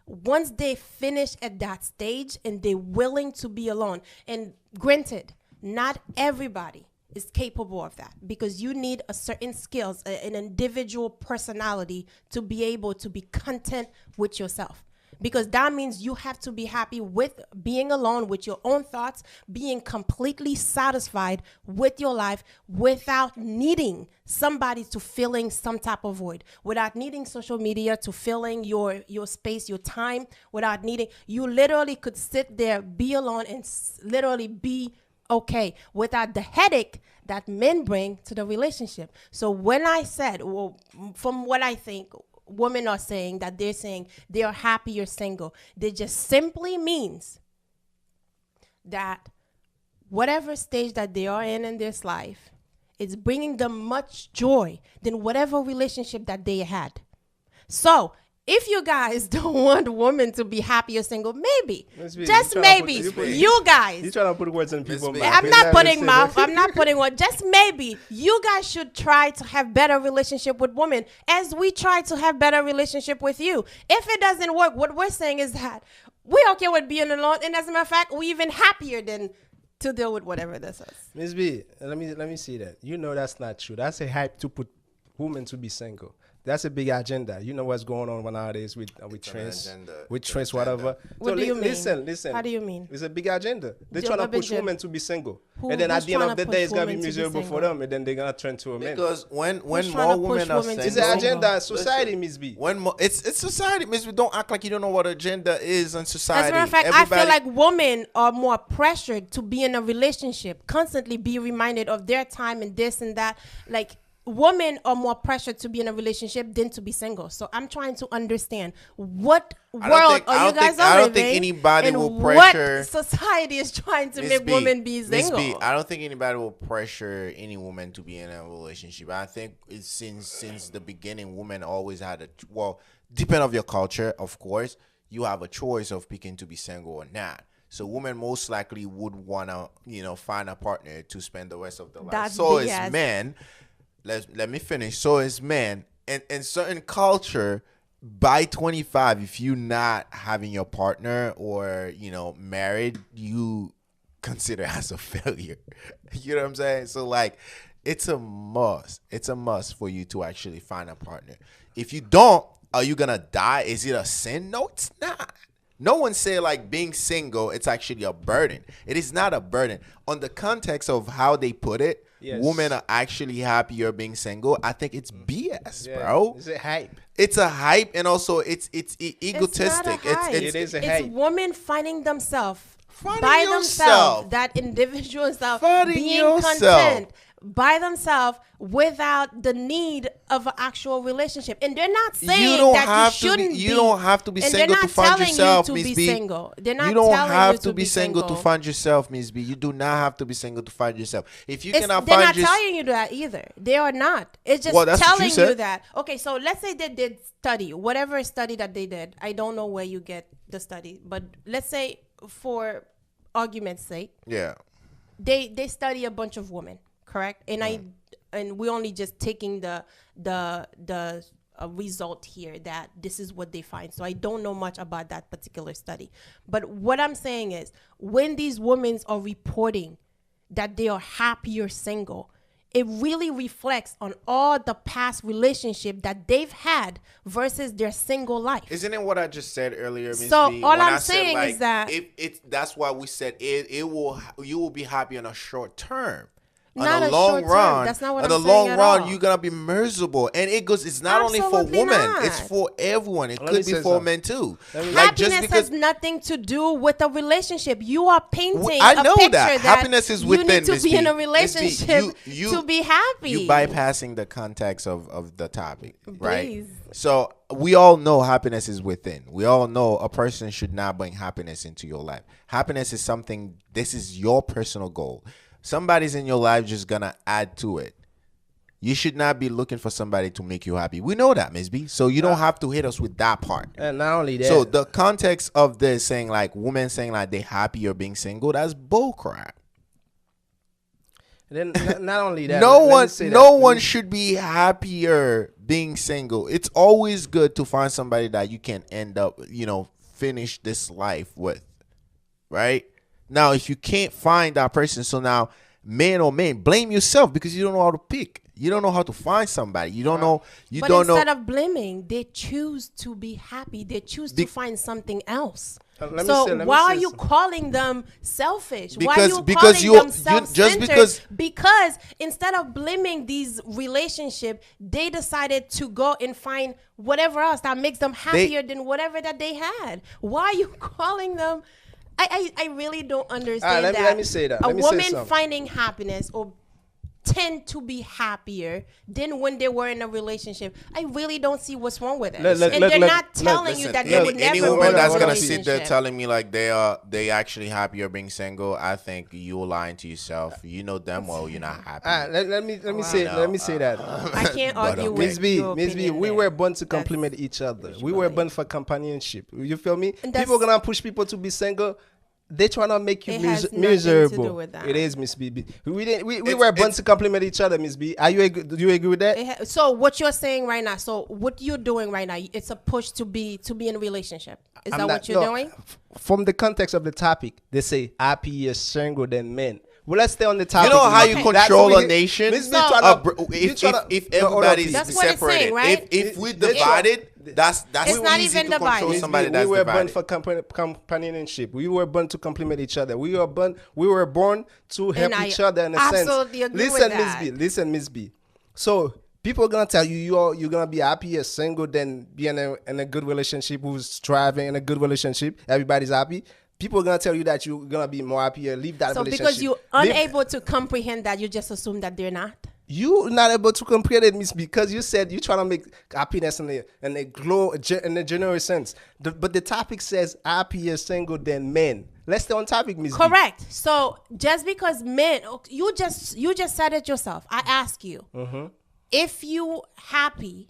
[SPEAKER 2] Once they finish at that stage and they're willing to be alone, and granted, not everybody is capable of that, because you need a certain skills, an individual personality to be able to be content with yourself. Because that means you have to be happy with being alone with your own thoughts, being completely satisfied with your life without needing somebody to filling some type of void, without needing social media to filling your space, your time, without needing, you literally could sit there, be alone, and literally be okay without the headache that men bring to the relationship. So when I said, well, from what I think, women are saying that they're saying they are happier single, they just simply means that whatever stage that they are in this life, it's bringing them much joy than whatever relationship that they had. So if you guys don't want women to be happy or single, maybe,
[SPEAKER 3] Miss B,
[SPEAKER 2] just
[SPEAKER 3] you tryna put-
[SPEAKER 2] maybe,
[SPEAKER 3] you put-
[SPEAKER 2] you guys.
[SPEAKER 3] You trying to put words in people's
[SPEAKER 1] B.
[SPEAKER 3] mouth.
[SPEAKER 2] I'm
[SPEAKER 3] You're
[SPEAKER 2] not putting
[SPEAKER 3] listening.
[SPEAKER 2] mouth. I'm not putting what. Just maybe you guys should try to have better relationship with women, as we try to have better relationship with you. If it doesn't work, what we're saying is that we're okay with being alone, and as a matter of fact, we're even happier than to deal with whatever this is.
[SPEAKER 3] Miss B, let me see that. You know that's not true. That's a hype to put women to be single. That's a big agenda. You know what's going on nowadays with trans,
[SPEAKER 1] agenda.
[SPEAKER 3] with
[SPEAKER 1] It's an
[SPEAKER 3] trans,
[SPEAKER 1] agenda.
[SPEAKER 3] whatever.
[SPEAKER 2] What do you mean?
[SPEAKER 3] Listen.
[SPEAKER 2] How do you mean?
[SPEAKER 3] It's a big agenda. They're
[SPEAKER 2] Do-
[SPEAKER 3] trying to
[SPEAKER 2] a big
[SPEAKER 3] push
[SPEAKER 2] gen-
[SPEAKER 3] women to be single,
[SPEAKER 2] Who-
[SPEAKER 3] and then at
[SPEAKER 2] who's
[SPEAKER 3] the end
[SPEAKER 2] trying
[SPEAKER 3] of
[SPEAKER 2] to
[SPEAKER 3] the day,
[SPEAKER 2] push
[SPEAKER 3] it's gonna be
[SPEAKER 2] women to be
[SPEAKER 3] miserable for
[SPEAKER 2] single?
[SPEAKER 3] them, and then they're gonna turn to a man.
[SPEAKER 1] Because when
[SPEAKER 2] trying
[SPEAKER 1] more
[SPEAKER 2] to push
[SPEAKER 1] women are
[SPEAKER 2] women to
[SPEAKER 3] It's
[SPEAKER 1] single,
[SPEAKER 3] an
[SPEAKER 2] single.
[SPEAKER 3] agenda, society,
[SPEAKER 1] Listen,
[SPEAKER 3] Miss B.
[SPEAKER 1] when it's society, Miss. We don't act like you don't know what agenda is in society.
[SPEAKER 2] As a matter of fact, I feel like women are more pressured to be in a relationship, constantly be reminded of their time and this and that. Like, women are more pressured to be in a relationship than to be single. So I'm trying to understand what
[SPEAKER 1] I don't
[SPEAKER 2] world
[SPEAKER 1] think-
[SPEAKER 2] are
[SPEAKER 1] I
[SPEAKER 2] you
[SPEAKER 1] don't
[SPEAKER 2] guys
[SPEAKER 1] think- I don't think
[SPEAKER 2] living,
[SPEAKER 1] anybody
[SPEAKER 2] and
[SPEAKER 1] will pressure-
[SPEAKER 2] what society is trying to
[SPEAKER 1] Miss
[SPEAKER 2] make
[SPEAKER 1] B,
[SPEAKER 2] women be
[SPEAKER 1] Miss
[SPEAKER 2] single.
[SPEAKER 1] B, I don't think anybody will pressure any woman to be in a relationship. I think it's since the beginning, women always had depend of your culture, of course, you have a choice of picking to be single or not. So women most likely would wanna, find a partner to spend the rest of their life.
[SPEAKER 2] That's
[SPEAKER 1] So is
[SPEAKER 2] BS.
[SPEAKER 1] men. Let me finish. So is men. And in certain culture, by 25, if you not having your partner or married, you consider as a failure. You know what I'm saying? So like, it's a must. It's a must for you to actually find a partner. If you don't, are you gonna die? Is it a sin? No, it's not. No one say like being single, it's actually a burden. It is not a burden. On the context of how they put it,
[SPEAKER 3] Yes.
[SPEAKER 1] women are actually happier being single. I think it's BS,
[SPEAKER 3] Yeah,
[SPEAKER 1] bro.
[SPEAKER 3] It's a hype.
[SPEAKER 1] It's a hype, and also it's
[SPEAKER 2] It's
[SPEAKER 1] egotistic.
[SPEAKER 2] not a hype.
[SPEAKER 3] It is a
[SPEAKER 2] It's
[SPEAKER 3] hype.
[SPEAKER 2] women finding themselves
[SPEAKER 1] Finding
[SPEAKER 2] by
[SPEAKER 1] yourself.
[SPEAKER 2] themselves, that individual self
[SPEAKER 1] Finding
[SPEAKER 2] being
[SPEAKER 1] yourself.
[SPEAKER 2] content by themselves without the need of an actual relationship. And they're not saying
[SPEAKER 1] You don't
[SPEAKER 2] that
[SPEAKER 1] have
[SPEAKER 2] you
[SPEAKER 1] to be.
[SPEAKER 2] shouldn't
[SPEAKER 1] You don't have to be
[SPEAKER 2] and
[SPEAKER 1] single
[SPEAKER 2] they're
[SPEAKER 1] to
[SPEAKER 2] not
[SPEAKER 1] find
[SPEAKER 2] telling
[SPEAKER 1] yourself,
[SPEAKER 2] you to
[SPEAKER 1] Miss
[SPEAKER 2] be
[SPEAKER 1] B.
[SPEAKER 2] single. They're not
[SPEAKER 1] You don't
[SPEAKER 2] telling
[SPEAKER 1] have
[SPEAKER 2] you
[SPEAKER 1] to be single to find yourself, Miss B. You do not have to be single to find yourself. If you cannot
[SPEAKER 2] they're
[SPEAKER 1] find
[SPEAKER 2] not
[SPEAKER 1] yourself,
[SPEAKER 2] telling you that either. They are not. It's just
[SPEAKER 1] Well, that's what you
[SPEAKER 2] telling
[SPEAKER 1] said.
[SPEAKER 2] you that. Okay, so let's say they did study, whatever study that they did. I don't know where you get the study, but let's say for argument's sake,
[SPEAKER 1] yeah.
[SPEAKER 2] they study a bunch of women, correct? And we only just taking the result here that this is what they find. So I don't know much about that particular study. But what I'm saying is, when these women are reporting that they are happier single, it really reflects on all the past relationship that they've had versus their single life.
[SPEAKER 1] Isn't it what I just said earlier, Miss
[SPEAKER 2] So
[SPEAKER 1] B?
[SPEAKER 2] all
[SPEAKER 1] When
[SPEAKER 2] I'm
[SPEAKER 1] I said,
[SPEAKER 2] saying
[SPEAKER 1] like,
[SPEAKER 2] is that-
[SPEAKER 1] that's why we said you will be happy in a short term.
[SPEAKER 2] Not
[SPEAKER 1] on
[SPEAKER 2] a
[SPEAKER 1] the long
[SPEAKER 2] short term.
[SPEAKER 1] run,
[SPEAKER 2] That's not what
[SPEAKER 1] on
[SPEAKER 2] I'm
[SPEAKER 1] the
[SPEAKER 2] saying
[SPEAKER 1] long
[SPEAKER 2] at
[SPEAKER 1] run,
[SPEAKER 2] all.
[SPEAKER 1] you're gonna be miserable, and it's not only for
[SPEAKER 2] Absolutely
[SPEAKER 1] women;
[SPEAKER 2] not.
[SPEAKER 1] it's for everyone. It
[SPEAKER 3] Let me
[SPEAKER 1] could be
[SPEAKER 3] say
[SPEAKER 1] for
[SPEAKER 3] something.
[SPEAKER 1] men too.
[SPEAKER 2] Happiness has nothing to do with a relationship. You are painting
[SPEAKER 1] I
[SPEAKER 2] a
[SPEAKER 1] know
[SPEAKER 2] picture
[SPEAKER 1] that. Happiness is
[SPEAKER 2] you
[SPEAKER 1] within,
[SPEAKER 2] need to
[SPEAKER 1] Miss
[SPEAKER 2] be
[SPEAKER 1] B.
[SPEAKER 2] in a
[SPEAKER 1] Miss B,
[SPEAKER 2] relationship
[SPEAKER 1] you-
[SPEAKER 2] to be happy.
[SPEAKER 1] You bypassing the context of the topic, right?
[SPEAKER 2] Please.
[SPEAKER 1] So we all know happiness is within. We all know a person should not bring happiness into your life. Happiness is something. This is your personal goal. Somebody's in your life just gonna add to it. You should not be looking for somebody to make you happy. We know that, Ms. B. So you don't have to hit us with that part.
[SPEAKER 3] And not only that,
[SPEAKER 1] So the context of this saying like women saying like they happy or being single, that's bull crap.
[SPEAKER 3] then not only that,
[SPEAKER 1] No
[SPEAKER 3] let me say that.
[SPEAKER 1] no one should be happier being single. It's always good to find somebody that you can end up, finish this life with. Right? Now, if you can't find that person, so now man or man, blame yourself because you don't know how to pick. You don't know how to find somebody. You don't know. You
[SPEAKER 2] but
[SPEAKER 1] don't know.
[SPEAKER 2] instead of blaming, they choose to be happy. They choose to find something else.
[SPEAKER 3] Let me
[SPEAKER 2] So
[SPEAKER 3] say
[SPEAKER 2] why are you
[SPEAKER 3] something.
[SPEAKER 2] calling them selfish? Why are
[SPEAKER 1] Because-
[SPEAKER 2] you
[SPEAKER 1] because
[SPEAKER 2] calling
[SPEAKER 1] you-
[SPEAKER 2] them
[SPEAKER 1] you-
[SPEAKER 2] self-centered?
[SPEAKER 1] just because-
[SPEAKER 2] Because instead of blaming these relationship, they decided to go and find whatever else that makes them happier than whatever that they had. Why are you calling them? I really don't understand
[SPEAKER 3] let me-
[SPEAKER 2] that.
[SPEAKER 3] let me say that.
[SPEAKER 2] A
[SPEAKER 3] Let me say
[SPEAKER 2] woman
[SPEAKER 3] something.
[SPEAKER 2] finding happiness or tend to be happier than when they were in a relationship, I really don't see what's wrong with it.
[SPEAKER 3] Look,
[SPEAKER 2] And
[SPEAKER 3] look,
[SPEAKER 2] they're
[SPEAKER 3] look,
[SPEAKER 2] not
[SPEAKER 3] look,
[SPEAKER 2] telling you
[SPEAKER 1] Listen,
[SPEAKER 2] that they would
[SPEAKER 1] any
[SPEAKER 2] never
[SPEAKER 1] woman
[SPEAKER 2] be in a
[SPEAKER 1] that's gonna
[SPEAKER 2] relationship.
[SPEAKER 1] sit there telling me like they actually happier being single, I think you're lying to yourself. You know damn well you're not happy.
[SPEAKER 3] Let me say that.
[SPEAKER 2] I can't
[SPEAKER 1] But
[SPEAKER 2] argue
[SPEAKER 1] okay.
[SPEAKER 2] with
[SPEAKER 3] Miss
[SPEAKER 2] your
[SPEAKER 3] B,
[SPEAKER 2] opinion
[SPEAKER 3] we
[SPEAKER 2] there.
[SPEAKER 3] were born to
[SPEAKER 2] That's-
[SPEAKER 3] complement each other.
[SPEAKER 2] what
[SPEAKER 3] We
[SPEAKER 2] you
[SPEAKER 3] were
[SPEAKER 2] believe.
[SPEAKER 3] born for companionship. You feel me?
[SPEAKER 2] And that's-
[SPEAKER 3] People gonna push people to be single. They trying to make you
[SPEAKER 2] It has nothing to
[SPEAKER 3] miserable.
[SPEAKER 2] do with that.
[SPEAKER 3] It is, Miss B. We
[SPEAKER 1] It's-
[SPEAKER 3] were born
[SPEAKER 1] it's-
[SPEAKER 3] to complement each other, Miss B. Do you agree with that?
[SPEAKER 2] So what you're saying right now, so what you're doing right now, it's a push to be in a relationship. Is that what you're doing?
[SPEAKER 3] From the context of the topic, they say happier single than men. Well, let's stay on the topic.
[SPEAKER 1] You know how you
[SPEAKER 2] Okay.
[SPEAKER 1] control
[SPEAKER 3] That's
[SPEAKER 1] a nation?
[SPEAKER 3] Miss B
[SPEAKER 2] So-
[SPEAKER 3] tryna- you
[SPEAKER 1] If
[SPEAKER 3] tryna-
[SPEAKER 1] if
[SPEAKER 3] no, hold on,
[SPEAKER 1] everybody's
[SPEAKER 3] please.
[SPEAKER 2] That's what it's
[SPEAKER 1] separated,
[SPEAKER 2] saying, right?
[SPEAKER 1] if we
[SPEAKER 3] They-
[SPEAKER 1] divided, that's
[SPEAKER 2] It's
[SPEAKER 1] what
[SPEAKER 2] not
[SPEAKER 1] easy
[SPEAKER 2] even
[SPEAKER 1] to control
[SPEAKER 2] divided.
[SPEAKER 3] Miss
[SPEAKER 1] somebody
[SPEAKER 3] B,
[SPEAKER 1] that's
[SPEAKER 3] we were born
[SPEAKER 1] divided.
[SPEAKER 3] for companionship. We were born to complement each other. We were born to help
[SPEAKER 2] I
[SPEAKER 3] each other in a sense.
[SPEAKER 2] absolutely agree with
[SPEAKER 3] Listen,
[SPEAKER 2] that.
[SPEAKER 3] Miss B. Listen, Miss B. So people are gonna tell you you're gonna be happier single than being in a good relationship who's thriving in a good relationship. Everybody's happy. People are gonna tell you that you're gonna be more happier. Leave that
[SPEAKER 2] So
[SPEAKER 3] relationship.
[SPEAKER 2] because you're
[SPEAKER 3] Leave-
[SPEAKER 2] unable to comprehend that, you just assume that they're not.
[SPEAKER 3] you not able to compare it, Miss, because you said you're trying to make happiness in a glow in a general sense. But the topic says happier single than men. Let's stay on topic, Miss. B.
[SPEAKER 2] Correct. So just because men, you just said it yourself. I ask you, if you happy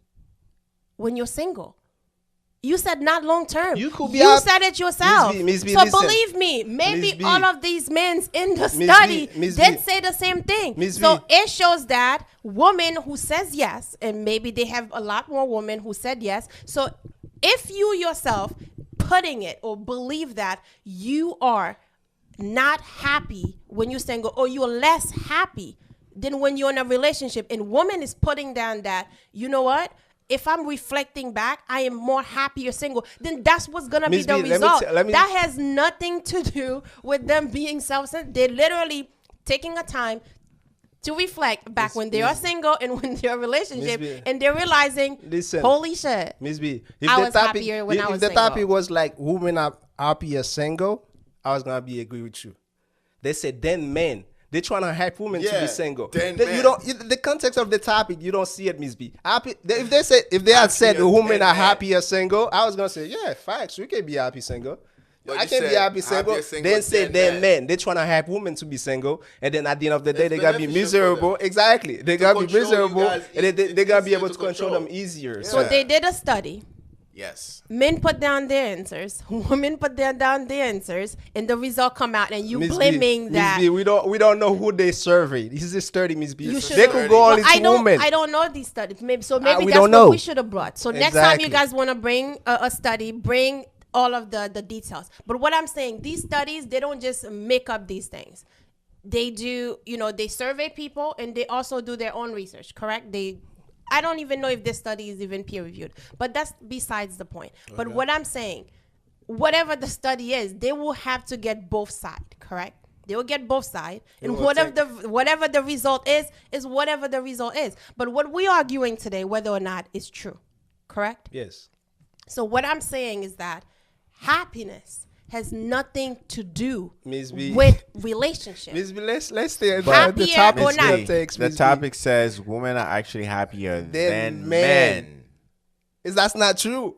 [SPEAKER 2] when you're single. You said not long term.
[SPEAKER 3] You could be
[SPEAKER 2] You
[SPEAKER 3] happy-
[SPEAKER 2] said it yourself.
[SPEAKER 3] Miss B,
[SPEAKER 2] so
[SPEAKER 3] listen.
[SPEAKER 2] believe me, maybe
[SPEAKER 3] Miss B.
[SPEAKER 2] all of these men in the
[SPEAKER 3] B,
[SPEAKER 2] study
[SPEAKER 3] Miss
[SPEAKER 2] did
[SPEAKER 3] B.
[SPEAKER 2] say the same thing.
[SPEAKER 3] Miss
[SPEAKER 2] So
[SPEAKER 3] B.
[SPEAKER 2] it shows that women who says yes, and maybe they have a lot more women who said yes. So if you yourself putting it or believe that you are not happy when you're single, or you're less happy than when you're in a relationship, and woman is putting down that, you know what? If I'm reflecting back, I am more happier single. Then that's what's gonna
[SPEAKER 3] Miss
[SPEAKER 2] be the
[SPEAKER 3] B, let me
[SPEAKER 2] result.
[SPEAKER 3] let me-
[SPEAKER 2] That has nothing to do with them being self-centered. They're literally taking a time to reflect back when they are single and when they're in a relationship,
[SPEAKER 3] Miss B.
[SPEAKER 2] and they're realizing,
[SPEAKER 3] Listen.
[SPEAKER 2] holy shit.
[SPEAKER 3] Miss B,
[SPEAKER 2] I was happier when I was
[SPEAKER 3] the
[SPEAKER 2] single.
[SPEAKER 3] topic was like women are happier single, I was gonna be agree with you. They said then men. They're trying to help women to
[SPEAKER 1] Yeah,
[SPEAKER 3] be single.
[SPEAKER 1] then
[SPEAKER 3] You
[SPEAKER 1] men.
[SPEAKER 3] don't. The context of the topic, you don't see it, Miss B. If they had said
[SPEAKER 1] Happier
[SPEAKER 3] women
[SPEAKER 1] than
[SPEAKER 3] are
[SPEAKER 1] men.
[SPEAKER 3] happier single, I was gonna say yeah, facts. We can be happy single.
[SPEAKER 1] But
[SPEAKER 3] I
[SPEAKER 1] you
[SPEAKER 3] can be
[SPEAKER 1] said
[SPEAKER 3] happy single.
[SPEAKER 1] happier single
[SPEAKER 3] Then say
[SPEAKER 1] than
[SPEAKER 3] then
[SPEAKER 1] men.
[SPEAKER 3] men. They're trying to help women to be single, and then at the end of the day,
[SPEAKER 1] It's
[SPEAKER 3] they're gonna be
[SPEAKER 1] beneficial for
[SPEAKER 3] miserable.
[SPEAKER 1] them.
[SPEAKER 3] Exactly. They're gonna be
[SPEAKER 1] control you
[SPEAKER 3] miserable,
[SPEAKER 1] guys,
[SPEAKER 3] and they're gonna be
[SPEAKER 1] easier
[SPEAKER 3] able
[SPEAKER 1] to
[SPEAKER 3] to control
[SPEAKER 1] control.
[SPEAKER 3] them easier.
[SPEAKER 2] So they did a study.
[SPEAKER 1] Yes.
[SPEAKER 2] Men put down their answers, women put down their answers, and the result come out, and you
[SPEAKER 3] Miss B,
[SPEAKER 2] blaming that.
[SPEAKER 3] Miss B, we don't know who they surveyed. This is 30, Miss B.
[SPEAKER 2] You
[SPEAKER 3] They
[SPEAKER 2] should-
[SPEAKER 3] could go only
[SPEAKER 2] I
[SPEAKER 3] to women.
[SPEAKER 2] don't know these studies. Maybe maybe
[SPEAKER 3] we
[SPEAKER 2] that's
[SPEAKER 3] don't
[SPEAKER 2] what
[SPEAKER 3] know.
[SPEAKER 2] we should have brought. So next time you
[SPEAKER 3] Exactly.
[SPEAKER 2] guys want to bring a study, bring all of the details. But what I'm saying, these studies, they don't just make up these things. They do, they survey people, and they also do their own research. Correct? I don't even know if this study is even peer reviewed, but that's besides the point. But what I'm saying, whatever the study is, they will have to get both sides. Correct? They will get both sides, and
[SPEAKER 3] will
[SPEAKER 2] whatever the result is whatever the result is. But what we're arguing today, whether or not is true, correct?
[SPEAKER 3] Yes.
[SPEAKER 2] So what I'm saying is that happiness has nothing to do
[SPEAKER 3] Miss B.
[SPEAKER 2] with relationships.
[SPEAKER 3] Miss B, let's stay at
[SPEAKER 2] Happier
[SPEAKER 3] the topic.
[SPEAKER 2] or not?
[SPEAKER 3] Context,
[SPEAKER 1] The
[SPEAKER 3] Miss B.
[SPEAKER 1] topic says women are actually happier than
[SPEAKER 3] men.
[SPEAKER 1] men.
[SPEAKER 3] That's not true.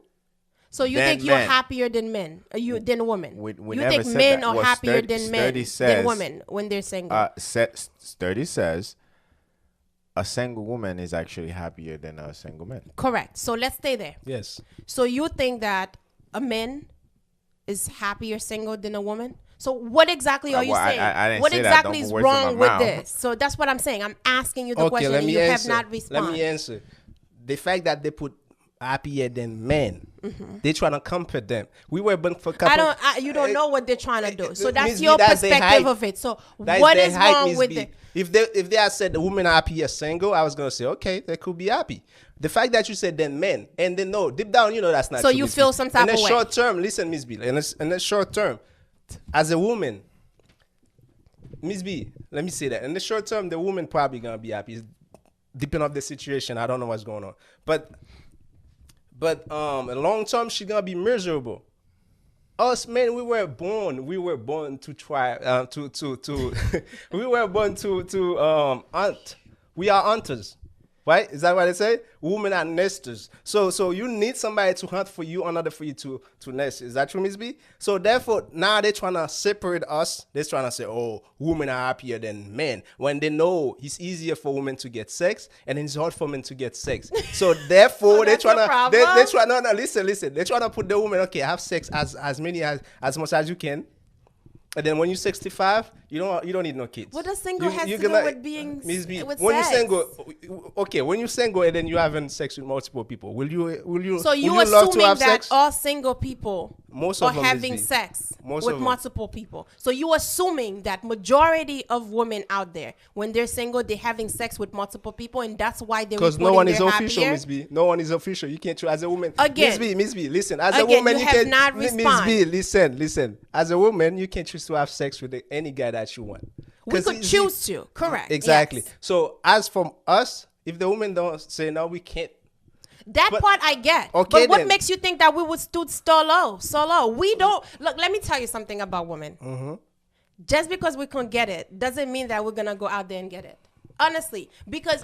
[SPEAKER 2] So you
[SPEAKER 1] Than
[SPEAKER 2] think you're
[SPEAKER 1] men.
[SPEAKER 2] happier than men, than women?
[SPEAKER 1] We
[SPEAKER 2] you
[SPEAKER 1] never
[SPEAKER 2] think
[SPEAKER 1] said
[SPEAKER 2] men
[SPEAKER 1] that.
[SPEAKER 2] are
[SPEAKER 1] Well,
[SPEAKER 2] happier
[SPEAKER 1] study-
[SPEAKER 2] than men
[SPEAKER 1] study
[SPEAKER 2] than
[SPEAKER 1] says-
[SPEAKER 2] women when they're single?
[SPEAKER 1] Study says a single woman is actually happier than a single man.
[SPEAKER 2] Correct. So let's stay there.
[SPEAKER 3] Yes.
[SPEAKER 2] So you think that a man is happier single than a woman? So what exactly are you
[SPEAKER 1] well, I-
[SPEAKER 2] saying?
[SPEAKER 1] I didn't
[SPEAKER 2] What
[SPEAKER 1] say that.
[SPEAKER 2] exactly
[SPEAKER 1] Don't
[SPEAKER 2] is
[SPEAKER 1] put words in my
[SPEAKER 2] wrong with
[SPEAKER 1] mouth.
[SPEAKER 2] this? So that's what I'm saying. I'm asking you the question,
[SPEAKER 3] let
[SPEAKER 2] and
[SPEAKER 3] me
[SPEAKER 2] you
[SPEAKER 3] answer.
[SPEAKER 2] have not responded.
[SPEAKER 3] Let me answer. The fact that they put happier than men, they trying to compare them. We were born for couple.
[SPEAKER 2] You don't know what they're trying to do. So
[SPEAKER 3] Miss
[SPEAKER 2] that's
[SPEAKER 3] B,
[SPEAKER 2] your
[SPEAKER 3] that's their
[SPEAKER 2] perspective
[SPEAKER 3] hype.
[SPEAKER 2] of it. So
[SPEAKER 3] That's
[SPEAKER 2] what
[SPEAKER 3] their
[SPEAKER 2] is
[SPEAKER 3] hype,
[SPEAKER 2] wrong
[SPEAKER 3] Miss
[SPEAKER 2] with
[SPEAKER 3] B.
[SPEAKER 2] it?
[SPEAKER 3] If they had said the women are happier single, I was gonna say okay, they could be happy. The fact that you said then men, and then no, deep down you know that's not
[SPEAKER 2] So
[SPEAKER 3] true.
[SPEAKER 2] you
[SPEAKER 3] Miss
[SPEAKER 2] feel
[SPEAKER 3] B.
[SPEAKER 2] some type
[SPEAKER 3] in
[SPEAKER 2] of
[SPEAKER 3] the
[SPEAKER 2] way.
[SPEAKER 3] short term. Listen, Miss B. In the short term, as a woman, Miss B, let me say that in the short term, the woman probably gonna be happy, depending on the situation. I don't know what's going on, but in the long term, she gonna be miserable. Us men, we were born to try we were born to hunt, We are hunters. Right? Is that what they say? Women are nesters. So you need somebody to hunt for you in order for you to nest. Is that true, Miss B? So therefore, now they're trying to separate us. They're trying to say, oh, women are happier than men. When they know it's easier for women to get sex and it's hard for men to get sex. So therefore,
[SPEAKER 2] Oh,
[SPEAKER 3] they're
[SPEAKER 2] that's your
[SPEAKER 3] trying to
[SPEAKER 2] problem?
[SPEAKER 3] they try no, listen. They're trying to put the woman, okay, have sex as much as you can. And then when you're 65, you don't need no kids.
[SPEAKER 2] What does single has to do with being
[SPEAKER 3] Miss B,
[SPEAKER 2] with
[SPEAKER 3] when
[SPEAKER 2] sex?
[SPEAKER 3] you're single, okay, when you're single and then you're having sex with multiple people, will you?
[SPEAKER 2] So you
[SPEAKER 3] will you love to
[SPEAKER 2] assuming
[SPEAKER 3] have
[SPEAKER 2] that
[SPEAKER 3] sex?
[SPEAKER 2] all single people
[SPEAKER 3] Most
[SPEAKER 2] are
[SPEAKER 3] of them,
[SPEAKER 2] having
[SPEAKER 3] Miss B.
[SPEAKER 2] sex
[SPEAKER 3] Most
[SPEAKER 2] with
[SPEAKER 3] of them.
[SPEAKER 2] multiple people. So you assuming that majority of women out there, when they're single, they're having sex with multiple people, and that's why they're
[SPEAKER 3] Because no
[SPEAKER 2] reporting
[SPEAKER 3] one is
[SPEAKER 2] they're
[SPEAKER 3] official,
[SPEAKER 2] happier?
[SPEAKER 3] Miss B. No one is official. You can't as a woman.
[SPEAKER 2] Again.
[SPEAKER 3] Miss B, listen. As a
[SPEAKER 2] Again,
[SPEAKER 3] woman,
[SPEAKER 2] you
[SPEAKER 3] you
[SPEAKER 2] have
[SPEAKER 3] can
[SPEAKER 2] not
[SPEAKER 3] Miss
[SPEAKER 2] respond.
[SPEAKER 3] B, listen. As a woman, you can choose to have sex with any guy that you want.
[SPEAKER 2] We
[SPEAKER 3] 'Cause
[SPEAKER 2] could
[SPEAKER 3] you see-
[SPEAKER 2] choose to. Correct.
[SPEAKER 3] Exactly.
[SPEAKER 2] Yes.
[SPEAKER 3] So as from us, if the woman don't say no, we can't.
[SPEAKER 2] That
[SPEAKER 3] But-
[SPEAKER 2] part I get.
[SPEAKER 3] Okay,
[SPEAKER 2] but what
[SPEAKER 3] then.
[SPEAKER 2] makes you think that we would stood so low? So low. We don't look. Let me tell you something about women.
[SPEAKER 3] Mm-hmm.
[SPEAKER 2] Just because we can't get it doesn't mean that we're gonna go out there and get it. Honestly, because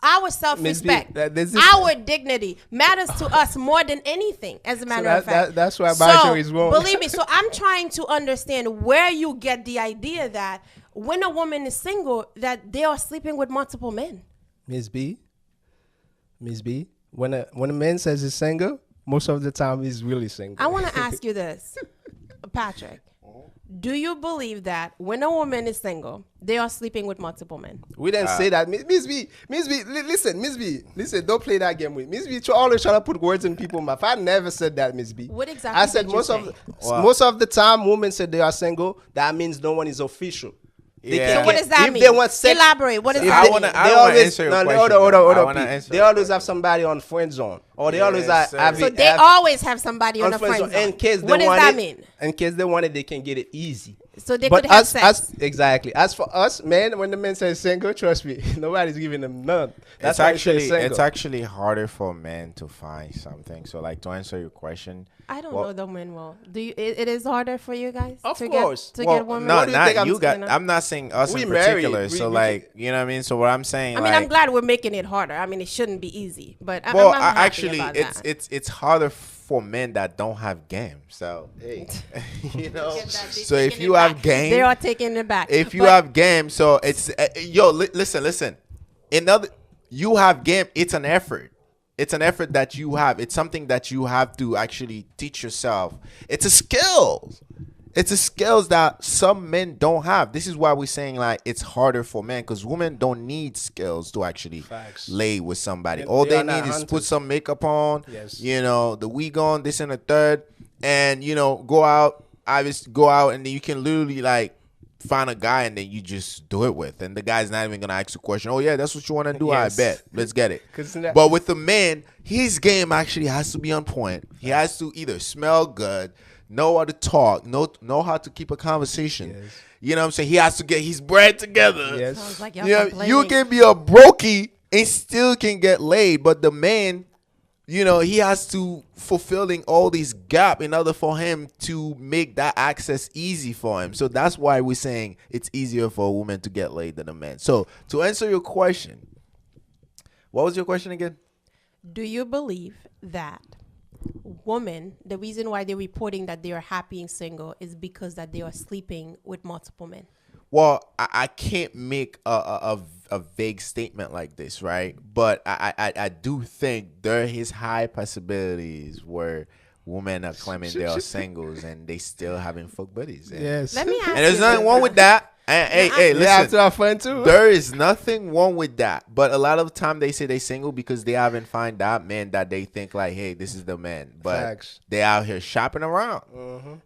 [SPEAKER 2] our self-respect,
[SPEAKER 3] this is-
[SPEAKER 2] our dignity matters to us more than anything. As a matter of fact,
[SPEAKER 3] that's why Bajo is wrong.
[SPEAKER 2] Believe me. So I'm trying to understand where you get the idea that when a woman is single, that they are sleeping with multiple men.
[SPEAKER 3] Miss B, when a man says he's single, most of the time he's really single.
[SPEAKER 2] I want to ask you this, Patrick. Do you believe that when a woman is single, they are sleeping with multiple men?
[SPEAKER 3] We didn't say that. Miss B, listen, don't play that game with Miss B. Always trying to put words in people's mouth. I never said that, Miss B.
[SPEAKER 2] What exactly
[SPEAKER 3] I said
[SPEAKER 2] did you say?
[SPEAKER 3] most of the time women said they are single. That means no one is official. They
[SPEAKER 1] Yeah.
[SPEAKER 3] can
[SPEAKER 2] So what
[SPEAKER 3] get-
[SPEAKER 2] does that
[SPEAKER 3] if
[SPEAKER 2] mean?
[SPEAKER 3] They want sex,
[SPEAKER 2] Elaborate. What does
[SPEAKER 3] if
[SPEAKER 2] that
[SPEAKER 1] I
[SPEAKER 2] mean?
[SPEAKER 1] wanna-
[SPEAKER 3] they
[SPEAKER 1] I wanna
[SPEAKER 3] always
[SPEAKER 1] answer your
[SPEAKER 3] no,
[SPEAKER 1] question,
[SPEAKER 3] hold
[SPEAKER 1] though. I
[SPEAKER 3] on,
[SPEAKER 1] wanna
[SPEAKER 3] Pete.
[SPEAKER 1] answer
[SPEAKER 3] They
[SPEAKER 1] your
[SPEAKER 3] always
[SPEAKER 1] question.
[SPEAKER 3] have somebody on friend zone, or they
[SPEAKER 1] Yes,
[SPEAKER 3] always have.
[SPEAKER 1] sir.
[SPEAKER 2] So they always have somebody on a friend zone.
[SPEAKER 3] In case they
[SPEAKER 2] What does
[SPEAKER 3] want
[SPEAKER 2] that
[SPEAKER 3] it,
[SPEAKER 2] mean?
[SPEAKER 3] In case they want it, they can get it easy.
[SPEAKER 2] So they
[SPEAKER 3] But
[SPEAKER 2] could have
[SPEAKER 3] as,
[SPEAKER 2] sex.
[SPEAKER 3] exactly. As for us, man, when the man says single, trust me, nobody's giving them none. That's why he says single.
[SPEAKER 1] It's actually harder for men to find something. So like to answer your question,
[SPEAKER 2] I don't
[SPEAKER 1] well-
[SPEAKER 2] know the men well. Do you? It is harder for you guys.
[SPEAKER 3] Of
[SPEAKER 2] to
[SPEAKER 3] course.
[SPEAKER 2] Get, to
[SPEAKER 1] well,
[SPEAKER 2] get women.
[SPEAKER 1] no,
[SPEAKER 3] What do you think
[SPEAKER 1] not
[SPEAKER 3] I'm
[SPEAKER 1] you got.
[SPEAKER 2] saying?
[SPEAKER 1] I'm not saying us
[SPEAKER 3] We
[SPEAKER 1] in
[SPEAKER 3] married.
[SPEAKER 1] particular.
[SPEAKER 3] We-
[SPEAKER 1] So
[SPEAKER 3] we
[SPEAKER 1] like, you know what I mean. So what I'm saying,
[SPEAKER 2] I mean,
[SPEAKER 1] like,
[SPEAKER 2] I'm glad we're making it harder. I mean, it shouldn't be easy, but
[SPEAKER 1] well,
[SPEAKER 2] I'm happy
[SPEAKER 1] actually,
[SPEAKER 2] about
[SPEAKER 1] it's
[SPEAKER 2] that.
[SPEAKER 1] it's harder for men that don't have game. So hey, you know.
[SPEAKER 2] Get that, they
[SPEAKER 1] So if
[SPEAKER 2] taking
[SPEAKER 1] you
[SPEAKER 2] it
[SPEAKER 1] have
[SPEAKER 2] back.
[SPEAKER 1] game,
[SPEAKER 2] they are taking it back.
[SPEAKER 1] if you
[SPEAKER 2] But
[SPEAKER 1] have game, so it's listen. Another, you have game. It's an effort. It's an effort that you have. It's something that you have to actually teach yourself. It's a skill. It's a skills that some men don't have. This is why we're saying like it's harder for men because women don't need skills to actually
[SPEAKER 3] Facts.
[SPEAKER 1] lay with somebody.
[SPEAKER 3] And
[SPEAKER 1] All
[SPEAKER 3] they
[SPEAKER 1] they
[SPEAKER 3] are not
[SPEAKER 1] need is put
[SPEAKER 3] hunters.
[SPEAKER 1] some makeup on,
[SPEAKER 3] Yes.
[SPEAKER 1] you know, the wig on, this and the third, and you know, go out. Obviously, go out and then you can literally like find a guy and then you just do it with, and the guy's not even gonna ask a question. Oh yeah, that's what you want to do.
[SPEAKER 3] Yes.
[SPEAKER 1] I bet. Let's get it.
[SPEAKER 3] 'Cause that-
[SPEAKER 1] But with the man, his game actually has to be on point. He has to either smell good, know how to talk, know how to keep a conversation.
[SPEAKER 3] Yes.
[SPEAKER 1] You know what I'm saying? He has to get his bread together.
[SPEAKER 3] Yes.
[SPEAKER 2] Sounds like y'all
[SPEAKER 1] You know, you
[SPEAKER 2] complaining.
[SPEAKER 1] can be a brokey and still can get laid, but the man, you know, he has to fulfilling all these gap in order for him to make that access easy for him. So that's why we're saying it's easier for a woman to get laid than a man. So to answer your question, what was your question again?
[SPEAKER 2] do you believe that women, the reason why they're reporting that they are happy and single is because that they are sleeping with multiple men?
[SPEAKER 1] Well, I can't make a vague statement like this, right? But I do think there is high possibilities where women are claiming they are singles and they still having fuck buddies. And,
[SPEAKER 3] Yes.
[SPEAKER 2] Let me ask
[SPEAKER 1] and there's
[SPEAKER 2] you
[SPEAKER 1] nothing
[SPEAKER 2] this.
[SPEAKER 1] wrong with that. And, hey,
[SPEAKER 3] They have to
[SPEAKER 1] listen.
[SPEAKER 3] have fun too.
[SPEAKER 1] There is nothing wrong with that. But a lot of time they say they single because they haven't find that man that they think like, hey, this is the man. But
[SPEAKER 3] Facts.
[SPEAKER 1] they out here shopping around.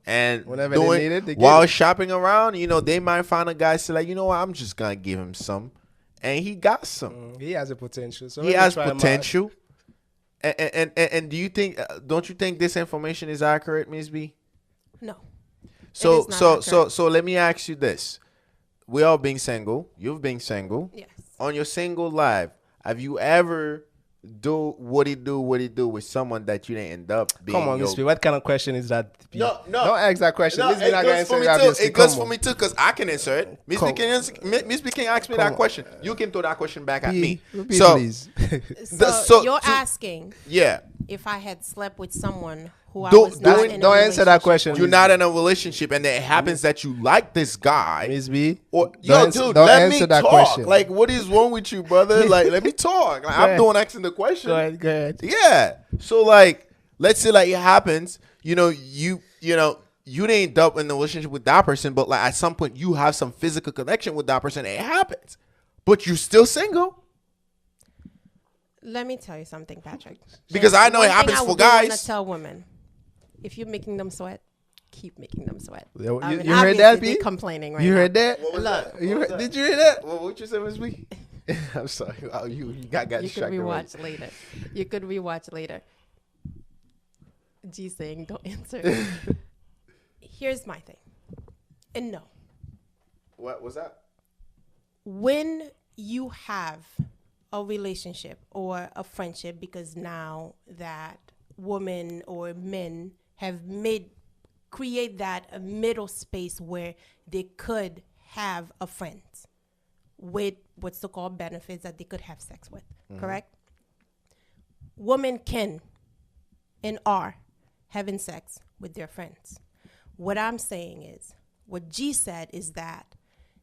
[SPEAKER 1] And
[SPEAKER 3] Whenever they
[SPEAKER 1] doing,
[SPEAKER 3] need it, they get
[SPEAKER 1] while
[SPEAKER 3] it.
[SPEAKER 1] shopping around, you know, they might find a guy say like, you know what, I'm just gonna give him some. And he got some.
[SPEAKER 3] He has a potential. So
[SPEAKER 1] He
[SPEAKER 3] let me
[SPEAKER 1] has
[SPEAKER 3] try him out.
[SPEAKER 1] potential. And do you think don't you think this information is accurate, Ms. B?
[SPEAKER 2] No.
[SPEAKER 1] So
[SPEAKER 2] is not accurate.
[SPEAKER 1] so let me ask you this. We all being single. You've been single.
[SPEAKER 2] Yes.
[SPEAKER 1] On your single life, have you ever do what he do with someone that you didn't end up being.
[SPEAKER 3] Come on, Miss B. What kind of question is that?
[SPEAKER 1] No.
[SPEAKER 3] Don't ask that question.
[SPEAKER 1] No,
[SPEAKER 3] Miss B not gonna
[SPEAKER 1] it goes for
[SPEAKER 3] answer
[SPEAKER 1] me
[SPEAKER 3] it,
[SPEAKER 1] too.
[SPEAKER 3] obviously.
[SPEAKER 1] It goes
[SPEAKER 3] Come
[SPEAKER 1] for
[SPEAKER 3] on.
[SPEAKER 1] me too because I can answer it. Miss B can ask me that question. You can throw that question back at me.
[SPEAKER 3] Repeat,
[SPEAKER 1] So,
[SPEAKER 3] please.
[SPEAKER 2] So you're asking
[SPEAKER 1] yeah,
[SPEAKER 2] if I had slept with someone who I
[SPEAKER 1] Don't-
[SPEAKER 2] was not
[SPEAKER 1] don't-
[SPEAKER 2] in a
[SPEAKER 3] don't answer that
[SPEAKER 2] relationship
[SPEAKER 3] question.
[SPEAKER 2] with.
[SPEAKER 1] you're not in a relationship, and it happens that you like this guy.
[SPEAKER 3] Miss B.
[SPEAKER 1] Or
[SPEAKER 3] Don't
[SPEAKER 1] dude,
[SPEAKER 3] don't
[SPEAKER 1] let
[SPEAKER 3] answer
[SPEAKER 1] me
[SPEAKER 3] that
[SPEAKER 1] talk.
[SPEAKER 3] question.
[SPEAKER 1] Like, what is wrong with you, brother? Like, let me talk. Like, I'm
[SPEAKER 3] ahead.
[SPEAKER 1] doing asking the question.
[SPEAKER 3] Go ahead.
[SPEAKER 1] Yeah. So like, let's say like it happens. You know, you didn't end up in a relationship with that person, but like at some point you have some physical connection with that person. It happens, but you're still single.
[SPEAKER 2] Let me tell you something, Patrick.
[SPEAKER 1] Because
[SPEAKER 2] There's
[SPEAKER 1] I know
[SPEAKER 2] one
[SPEAKER 1] it
[SPEAKER 2] thing
[SPEAKER 1] happens
[SPEAKER 2] I
[SPEAKER 1] for
[SPEAKER 2] do wanna
[SPEAKER 1] guys.
[SPEAKER 2] tell women, if you're making them sweat, keep making them sweat.
[SPEAKER 3] You
[SPEAKER 2] I mean,
[SPEAKER 3] heard that,
[SPEAKER 2] obviously
[SPEAKER 3] B?
[SPEAKER 2] they're complaining right
[SPEAKER 3] You
[SPEAKER 2] now.
[SPEAKER 3] heard that?
[SPEAKER 1] What was
[SPEAKER 2] Look,
[SPEAKER 1] that?
[SPEAKER 3] You
[SPEAKER 1] What was
[SPEAKER 3] heard,
[SPEAKER 1] that?
[SPEAKER 3] did you hear that?
[SPEAKER 1] What you said, Miss B? I'm sorry. Oh, you got
[SPEAKER 2] You could
[SPEAKER 1] distracted.
[SPEAKER 2] rewatch later. You could rewatch later. G saying, don't answer. Here's my thing. And no,
[SPEAKER 1] What was that?
[SPEAKER 2] when you have a relationship or a friendship, because now that women or men have create that a middle space where they could have a friend with what's the called benefits that they could have sex with, correct? Women can and are having sex with their friends. What I'm saying is, what G said is that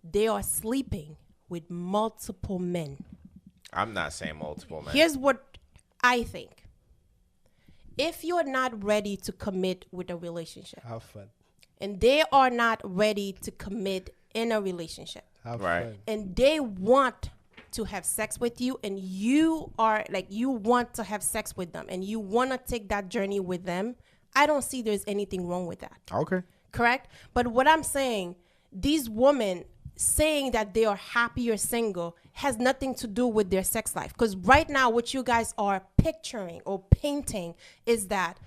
[SPEAKER 2] they are sleeping with multiple men.
[SPEAKER 1] I'm not saying multiple, man.
[SPEAKER 2] Here's what I think. If you're not ready to commit with a relationship,
[SPEAKER 3] Have fun.
[SPEAKER 2] and they are not ready to commit in a relationship,
[SPEAKER 3] Have
[SPEAKER 1] Right.
[SPEAKER 3] fun.
[SPEAKER 2] and they want to have sex with you, and you are like, you want to have sex with them, and you want to take that journey with them, I don't see there's anything wrong with that.
[SPEAKER 3] Okay.
[SPEAKER 2] Correct? But what I'm saying, these women saying that they are happier single has nothing to do with their sex life. Because right now, what you guys are picturing or painting is that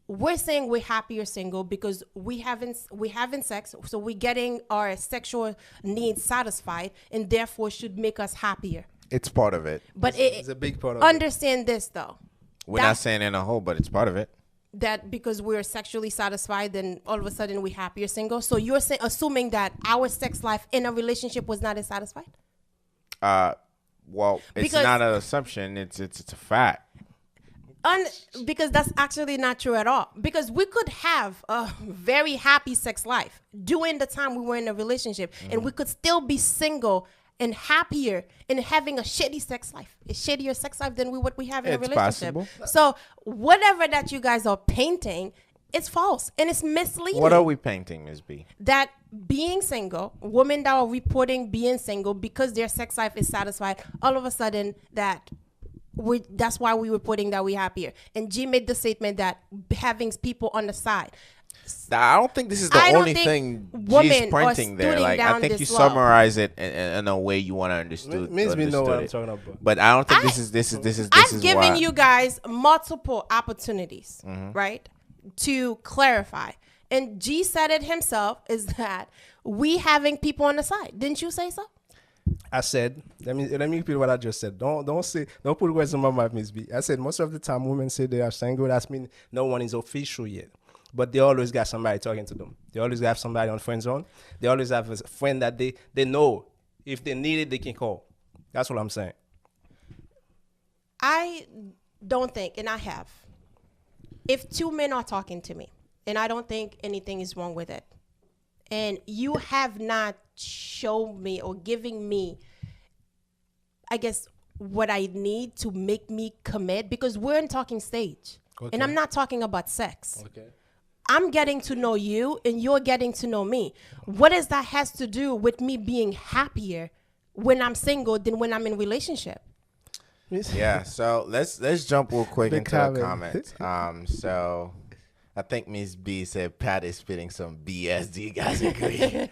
[SPEAKER 2] we're saying we're happier single because we haven't sex, so we're getting our sexual needs satisfied, and therefore should make us happier.
[SPEAKER 1] It's part of it.
[SPEAKER 2] But
[SPEAKER 3] It's a big part of it.
[SPEAKER 2] understand this though,
[SPEAKER 1] We're not saying in a whole, but it's part of it.
[SPEAKER 2] that because we're sexually satisfied, then all of a sudden we're happier single. So you're assuming that our sex life in a relationship was not as satisfied?
[SPEAKER 1] Well, it's
[SPEAKER 2] Because-
[SPEAKER 1] not an assumption. It's a fact.
[SPEAKER 2] Because that's actually not true at all. Because we could have a very happy sex life during the time we were in a relationship, and we could still be single and happier and having a shitty sex life, a shittier sex life than what we have in a
[SPEAKER 1] It's
[SPEAKER 2] relationship.
[SPEAKER 1] possible.
[SPEAKER 2] So whatever that you guys are painting, it's false and it's misleading.
[SPEAKER 1] What are we painting, Ms. B?
[SPEAKER 2] That being single, women that are reporting being single because their sex life is satisfied, all of a sudden that's why we were putting that we're happier. And G made the statement that having people on the side.
[SPEAKER 1] I don't think this is the
[SPEAKER 2] I don't
[SPEAKER 1] only
[SPEAKER 2] think
[SPEAKER 1] thing
[SPEAKER 2] women
[SPEAKER 1] G's
[SPEAKER 2] are
[SPEAKER 1] printing there.
[SPEAKER 2] stooling
[SPEAKER 1] Like I
[SPEAKER 2] down
[SPEAKER 1] think
[SPEAKER 2] this
[SPEAKER 1] you
[SPEAKER 2] low.
[SPEAKER 1] summarize it in a way you want to understood.
[SPEAKER 3] Means we know what I'm
[SPEAKER 1] understood it.
[SPEAKER 3] talking about.
[SPEAKER 1] But I don't think
[SPEAKER 2] I-
[SPEAKER 1] this is
[SPEAKER 2] I've given
[SPEAKER 1] why.
[SPEAKER 2] you guys multiple opportunities,
[SPEAKER 1] Mm-hmm.
[SPEAKER 2] right, to clarify. And G said it himself, is that we having people on the side. Didn't you say so?
[SPEAKER 3] I said, let me repeat what I just said. Don't put words in my mouth, Miss B. I said most of the time women say they are single. That means no one is official yet. But they always got somebody talking to them. They always have somebody on friend zone. They always have a friend that they know if they need it, they can call. That's what I'm saying.
[SPEAKER 2] I don't think, and I have, if two men are talking to me, and I don't think anything is wrong with it, and you have not shown me or giving me, I guess, what I need to make me commit, because we're in talking stage.
[SPEAKER 3] Okay.
[SPEAKER 2] And I'm not talking about sex.
[SPEAKER 3] Okay.
[SPEAKER 2] I'm getting to know you and you're getting to know me. What does that has to do with me being happier when I'm single than when I'm in relationship?
[SPEAKER 1] Yeah, so let's jump real quick
[SPEAKER 3] Big
[SPEAKER 1] into the
[SPEAKER 3] comment.
[SPEAKER 1] comments. So I think Miss B said Pat is spitting some BS. Do you guys agree?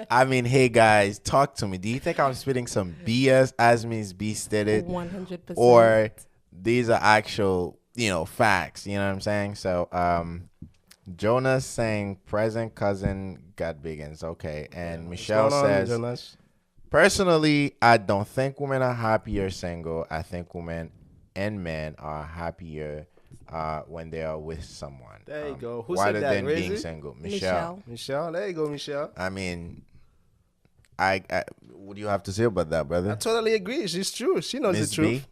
[SPEAKER 1] I mean, hey guys, talk to me. Do you think I'm spitting some BS as Miss B stated,
[SPEAKER 2] 100%.
[SPEAKER 1] or these are actual, facts? You know what I'm saying? So, Jonas saying present cousin got biggins. Okay, and Michelle
[SPEAKER 3] What's going on,
[SPEAKER 1] says.
[SPEAKER 3] Jonas?
[SPEAKER 1] Personally, I don't think women are happier single. I think women and men are happier when they are with someone.
[SPEAKER 3] There you go. Who
[SPEAKER 1] rather
[SPEAKER 3] said that?
[SPEAKER 1] than being
[SPEAKER 3] Razy?
[SPEAKER 1] single.
[SPEAKER 2] Michelle.
[SPEAKER 3] Michelle. There you go, Michelle.
[SPEAKER 1] I mean, I what do you have to say about that,
[SPEAKER 3] I
[SPEAKER 1] brother?
[SPEAKER 3] totally agree. She's true. She knows
[SPEAKER 1] Miss
[SPEAKER 3] the truth.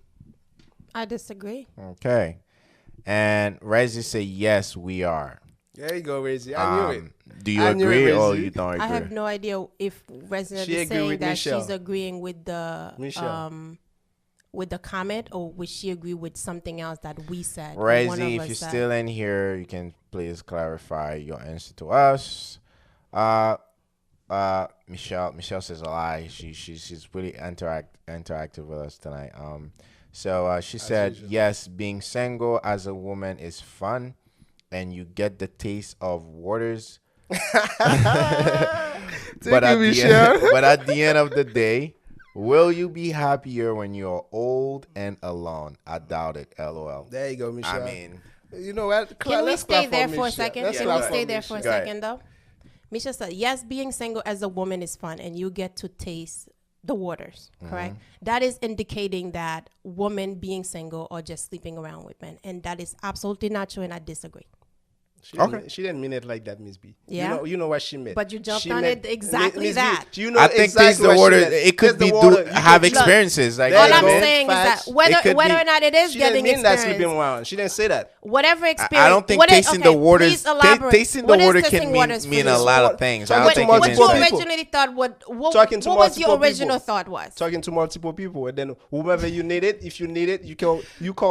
[SPEAKER 2] I disagree.
[SPEAKER 1] Okay. And Reggie say yes, we are.
[SPEAKER 3] There you go, Razy. I knew it.
[SPEAKER 1] Do you
[SPEAKER 3] I knew it,
[SPEAKER 1] agree or
[SPEAKER 3] Reggie.
[SPEAKER 1] you don't agree?
[SPEAKER 2] I have no idea if Resident
[SPEAKER 3] She
[SPEAKER 2] is
[SPEAKER 3] agree
[SPEAKER 2] saying
[SPEAKER 3] with
[SPEAKER 2] that
[SPEAKER 3] Michelle.
[SPEAKER 2] she's agreeing
[SPEAKER 3] Michelle.
[SPEAKER 2] with the comment, or would she agree with something else that we said? or one
[SPEAKER 1] Reggie,
[SPEAKER 2] of
[SPEAKER 1] if
[SPEAKER 2] us
[SPEAKER 1] you're
[SPEAKER 2] said?
[SPEAKER 1] still in here, you can please clarify your answer to us. Michelle says a lie. She's really interactive with us tonight. So she said
[SPEAKER 3] usual.
[SPEAKER 1] yes, being single as a woman is fun, and you get the taste of waters. But at the end of the day, will you be happier when you're old and alone? I doubt it. LOL.
[SPEAKER 3] There you go, Michelle.
[SPEAKER 1] I mean,
[SPEAKER 3] you know what?
[SPEAKER 2] Can we
[SPEAKER 3] Let's
[SPEAKER 2] stay
[SPEAKER 3] clap
[SPEAKER 2] there for a
[SPEAKER 3] Michelle.
[SPEAKER 2] second?
[SPEAKER 3] Let's
[SPEAKER 2] Can
[SPEAKER 3] clap
[SPEAKER 2] we
[SPEAKER 3] for
[SPEAKER 2] stay there for a
[SPEAKER 3] Michelle.
[SPEAKER 1] Go ahead.
[SPEAKER 2] second, though? Misha said, yes, being single as a woman is fun, and you get to taste the waters, correct? That is indicating that women being single or just sleeping around with men, and that is absolutely not true, and I disagree.
[SPEAKER 3] She didn't mean it like that, Miss B.
[SPEAKER 2] Yeah?
[SPEAKER 3] You know what she meant.
[SPEAKER 2] But you jumped
[SPEAKER 3] She
[SPEAKER 2] on
[SPEAKER 3] meant-
[SPEAKER 2] it exactly
[SPEAKER 3] Miss B,
[SPEAKER 2] that.
[SPEAKER 3] you know
[SPEAKER 1] I think
[SPEAKER 3] exactly
[SPEAKER 1] taste the
[SPEAKER 3] what she
[SPEAKER 1] water.
[SPEAKER 3] meant.
[SPEAKER 1] It could
[SPEAKER 3] Taste the
[SPEAKER 1] be
[SPEAKER 3] water. You
[SPEAKER 1] have
[SPEAKER 3] could-
[SPEAKER 1] experiences. Like
[SPEAKER 3] There
[SPEAKER 2] All
[SPEAKER 3] you
[SPEAKER 2] I'm
[SPEAKER 3] go.
[SPEAKER 2] saying
[SPEAKER 3] Facts.
[SPEAKER 2] is that whether
[SPEAKER 1] It could
[SPEAKER 2] whether
[SPEAKER 1] be-
[SPEAKER 2] or not it is
[SPEAKER 3] She
[SPEAKER 2] getting
[SPEAKER 3] didn't mean that
[SPEAKER 2] experience,
[SPEAKER 3] sleeping around. She didn't say that.
[SPEAKER 2] whatever experience.
[SPEAKER 1] I don't think
[SPEAKER 2] what is-
[SPEAKER 1] tasting
[SPEAKER 2] okay,
[SPEAKER 1] the waters.
[SPEAKER 2] please elaborate.
[SPEAKER 1] Tasting the
[SPEAKER 2] What is
[SPEAKER 1] water
[SPEAKER 2] tasting
[SPEAKER 1] can
[SPEAKER 2] waters for
[SPEAKER 1] mean a
[SPEAKER 2] you?
[SPEAKER 1] lot of things. I
[SPEAKER 3] Talking
[SPEAKER 1] don't
[SPEAKER 3] to
[SPEAKER 1] think
[SPEAKER 2] What
[SPEAKER 1] it
[SPEAKER 3] multiple
[SPEAKER 2] you
[SPEAKER 1] means
[SPEAKER 3] people.
[SPEAKER 2] originally thought? What
[SPEAKER 3] Talking to
[SPEAKER 2] what was your
[SPEAKER 3] multiple
[SPEAKER 2] original
[SPEAKER 3] people.
[SPEAKER 2] thought was?
[SPEAKER 3] Talking to multiple people, and then whomever you need it, if you need it, you call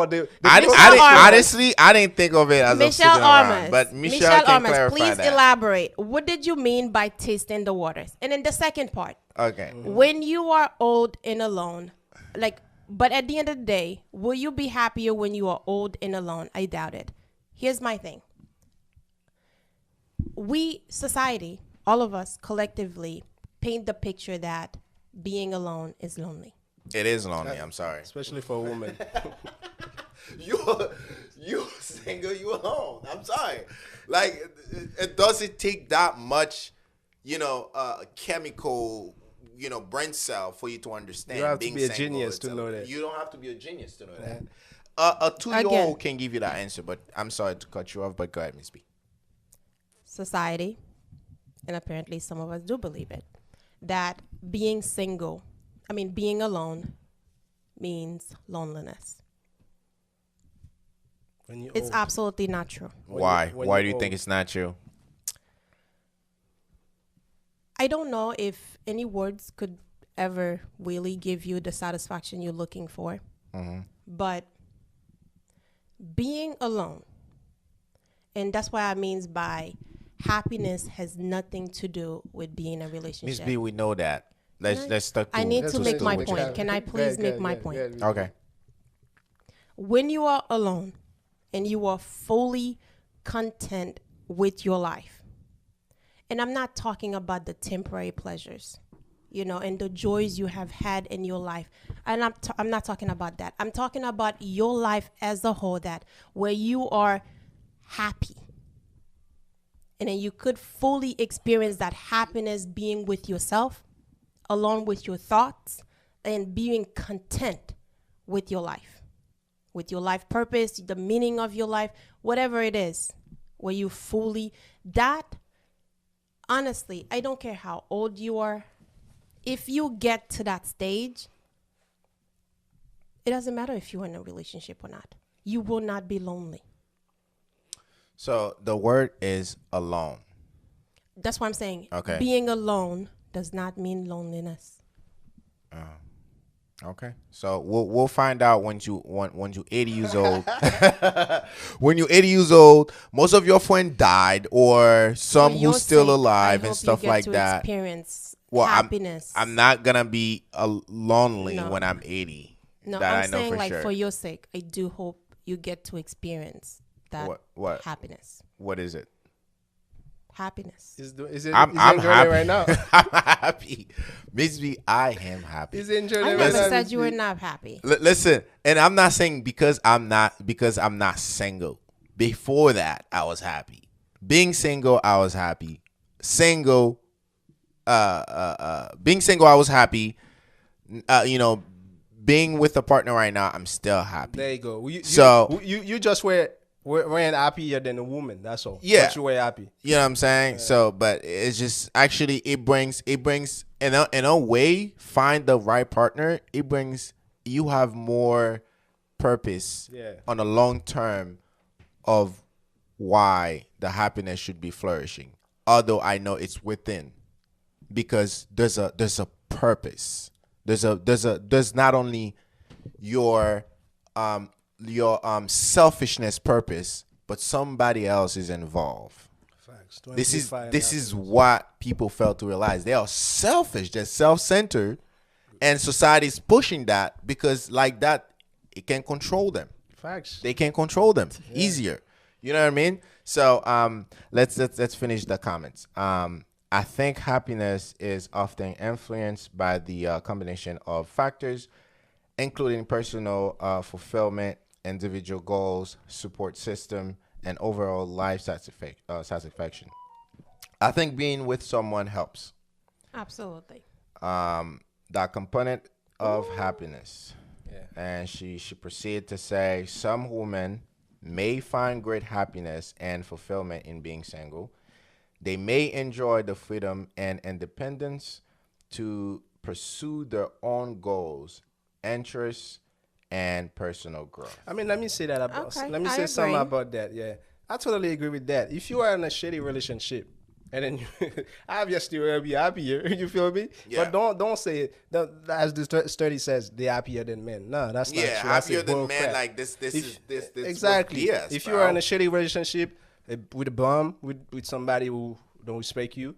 [SPEAKER 3] the
[SPEAKER 1] I
[SPEAKER 3] people-
[SPEAKER 1] didn't,
[SPEAKER 2] Armas.
[SPEAKER 1] honestly, I didn't think of it as a
[SPEAKER 2] Michelle
[SPEAKER 1] sitting around,
[SPEAKER 2] Armas.
[SPEAKER 1] but Michelle can
[SPEAKER 2] Armas,
[SPEAKER 1] clarify
[SPEAKER 2] please
[SPEAKER 1] that.
[SPEAKER 2] elaborate. What did you mean by tasting the waters? And then the second part,
[SPEAKER 1] Okay.
[SPEAKER 2] when you are old and alone, but at the end of the day, will you be happier when you are old and alone? I doubt it. Here's my thing. We, society, all of us collectively, paint the picture that being alone is lonely.
[SPEAKER 1] It is lonely. I'm sorry.
[SPEAKER 3] especially for a woman.
[SPEAKER 1] You single, you alone. I'm sorry. Like, it doesn't take that much, chemical, brain cell for you to understand.
[SPEAKER 3] You have to
[SPEAKER 1] being
[SPEAKER 3] be a
[SPEAKER 1] single.
[SPEAKER 3] genius
[SPEAKER 1] It's
[SPEAKER 3] to know that.
[SPEAKER 1] You don't have to be a genius to know that. A 2-year-old
[SPEAKER 2] Again.
[SPEAKER 1] can give you that answer, but I'm sorry to cut you off. But go ahead, Miss B.
[SPEAKER 2] Society, and apparently some of us do believe it, that being alone means loneliness.
[SPEAKER 3] When you
[SPEAKER 2] It's
[SPEAKER 3] old.
[SPEAKER 2] absolutely not true.
[SPEAKER 1] Why?
[SPEAKER 3] when
[SPEAKER 1] Why
[SPEAKER 3] you're
[SPEAKER 1] do you
[SPEAKER 3] old.
[SPEAKER 1] think it's not true?
[SPEAKER 2] I don't know if any words could ever really give you the satisfaction you're looking for, but being alone, and that's what I means by happiness has nothing to do with being in a
[SPEAKER 1] Miss
[SPEAKER 2] relationship.
[SPEAKER 1] B, we know that. Let's stuck to
[SPEAKER 2] I need
[SPEAKER 3] Let's
[SPEAKER 2] to
[SPEAKER 3] do
[SPEAKER 2] make
[SPEAKER 3] it.
[SPEAKER 2] my
[SPEAKER 3] Which
[SPEAKER 2] point.
[SPEAKER 3] one?
[SPEAKER 2] Can I please make my point?
[SPEAKER 1] Okay.
[SPEAKER 2] When you are alone and you are fully content with your life, and I'm not talking about the temporary pleasures, and the joys you have had in your life, and I'm not talking about that. I'm talking about your life as a whole, that where you are happy, and then you could fully experience that happiness being with yourself, along with your thoughts, and being content with your life purpose, the meaning of your life, whatever it is, where you fully, that, honestly, I don't care how old you are, if you get to that stage, it doesn't matter if you're in a relationship or not. You will not be lonely.
[SPEAKER 1] So the word is alone.
[SPEAKER 2] That's what I'm saying.
[SPEAKER 1] Okay.
[SPEAKER 2] Being alone does not mean loneliness.
[SPEAKER 1] Okay, so we'll find out when you 80 years old. When you're 80 years old, most of your friends died, or some
[SPEAKER 2] For your
[SPEAKER 1] who's still
[SPEAKER 2] sake,
[SPEAKER 1] alive
[SPEAKER 2] I
[SPEAKER 1] and
[SPEAKER 2] hope
[SPEAKER 1] stuff
[SPEAKER 2] you get
[SPEAKER 1] like
[SPEAKER 2] to
[SPEAKER 1] that.
[SPEAKER 2] Experience
[SPEAKER 1] Well,
[SPEAKER 2] happiness.
[SPEAKER 1] I'm not gonna be lonely
[SPEAKER 2] No.
[SPEAKER 1] when I'm 80.
[SPEAKER 2] No,
[SPEAKER 1] that
[SPEAKER 2] I'm
[SPEAKER 1] I know
[SPEAKER 2] saying
[SPEAKER 1] for
[SPEAKER 2] like
[SPEAKER 1] sure.
[SPEAKER 2] for your sake, I do hope you get to experience that
[SPEAKER 1] What?
[SPEAKER 2] happiness.
[SPEAKER 1] What is it?
[SPEAKER 2] Happiness.
[SPEAKER 3] Is it
[SPEAKER 1] I'm
[SPEAKER 3] enjoying
[SPEAKER 1] happy
[SPEAKER 3] it right now?
[SPEAKER 1] I'm happy. Miss B, I am happy.
[SPEAKER 3] Is enjoying
[SPEAKER 2] I
[SPEAKER 3] it
[SPEAKER 2] never
[SPEAKER 3] right now?
[SPEAKER 2] said you were not happy.
[SPEAKER 1] Listen, and I'm not saying because I'm not single. Before that, I was happy. Being single, I was happy. Being single, I was happy. being with a partner right now, I'm still happy.
[SPEAKER 3] There you go.
[SPEAKER 1] So-
[SPEAKER 3] you just weren't happier than a woman. That's all.
[SPEAKER 1] Yeah.
[SPEAKER 3] But you were happy.
[SPEAKER 1] You know what I'm saying? So, but it's just actually it brings in a way, find the right partner. It brings you have more purpose
[SPEAKER 3] Yeah.
[SPEAKER 1] on a long term of why the happiness should be flourishing. Although I know it's within, because there's a purpose. There's not only your selfishness purpose, but somebody else is involved.
[SPEAKER 3] Facts.
[SPEAKER 1] This is what people fail to realize. They are selfish. They're self-centered, and society's pushing that because like that, it can control them.
[SPEAKER 3] Facts.
[SPEAKER 1] They can control them easier. You know what I mean? So let's finish the comments. I think happiness is often influenced by the combination of factors, including personal fulfillment, individual goals, support system, and overall life satisfaction. I think being with someone helps.
[SPEAKER 2] Absolutely.
[SPEAKER 1] That component of happiness.
[SPEAKER 3] Yeah.
[SPEAKER 1] And she proceeded to say some women may find great happiness and fulfillment in being single. They may enjoy the freedom and independence to pursue their own goals, interests, and personal growth.
[SPEAKER 3] I mean, let me say that about.
[SPEAKER 2] Okay,
[SPEAKER 3] Let me
[SPEAKER 2] I
[SPEAKER 3] say something
[SPEAKER 2] agree.
[SPEAKER 3] about that. Yeah, I totally agree with that. If you are in a shitty relationship, and then obviously you will be happier. You feel me?
[SPEAKER 1] Yeah.
[SPEAKER 3] But don't say it. As the study says, they're happier than men. No, that's not
[SPEAKER 1] Yeah,
[SPEAKER 3] true. That's
[SPEAKER 1] happier
[SPEAKER 3] a
[SPEAKER 1] than
[SPEAKER 3] bull
[SPEAKER 1] men.
[SPEAKER 3] crap.
[SPEAKER 1] Like this
[SPEAKER 3] Exactly.
[SPEAKER 1] BS,
[SPEAKER 3] If you
[SPEAKER 1] bro.
[SPEAKER 3] are in a shitty relationship with a bum, with somebody who don't respect you,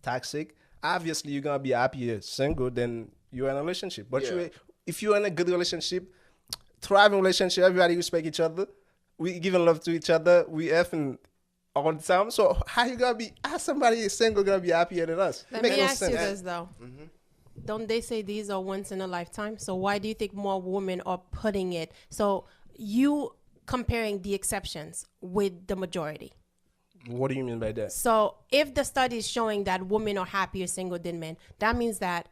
[SPEAKER 3] toxic, obviously you're gonna be happier single than you're in a relationship. But
[SPEAKER 1] Yeah.
[SPEAKER 3] if you're in a good relationship, thriving relationship, everybody respect each other, we giving love to each other, we effing all the time. So how somebody is single gonna be happier than us?
[SPEAKER 2] Let
[SPEAKER 3] Make
[SPEAKER 2] me
[SPEAKER 3] no
[SPEAKER 2] ask you
[SPEAKER 3] sense.
[SPEAKER 2] this though. Don't they say these are once in a lifetime? So why do you think more women are putting it? So you comparing the exceptions with the majority.
[SPEAKER 3] What do you mean by that?
[SPEAKER 2] So if the study is showing that women are happier single than men, that means that,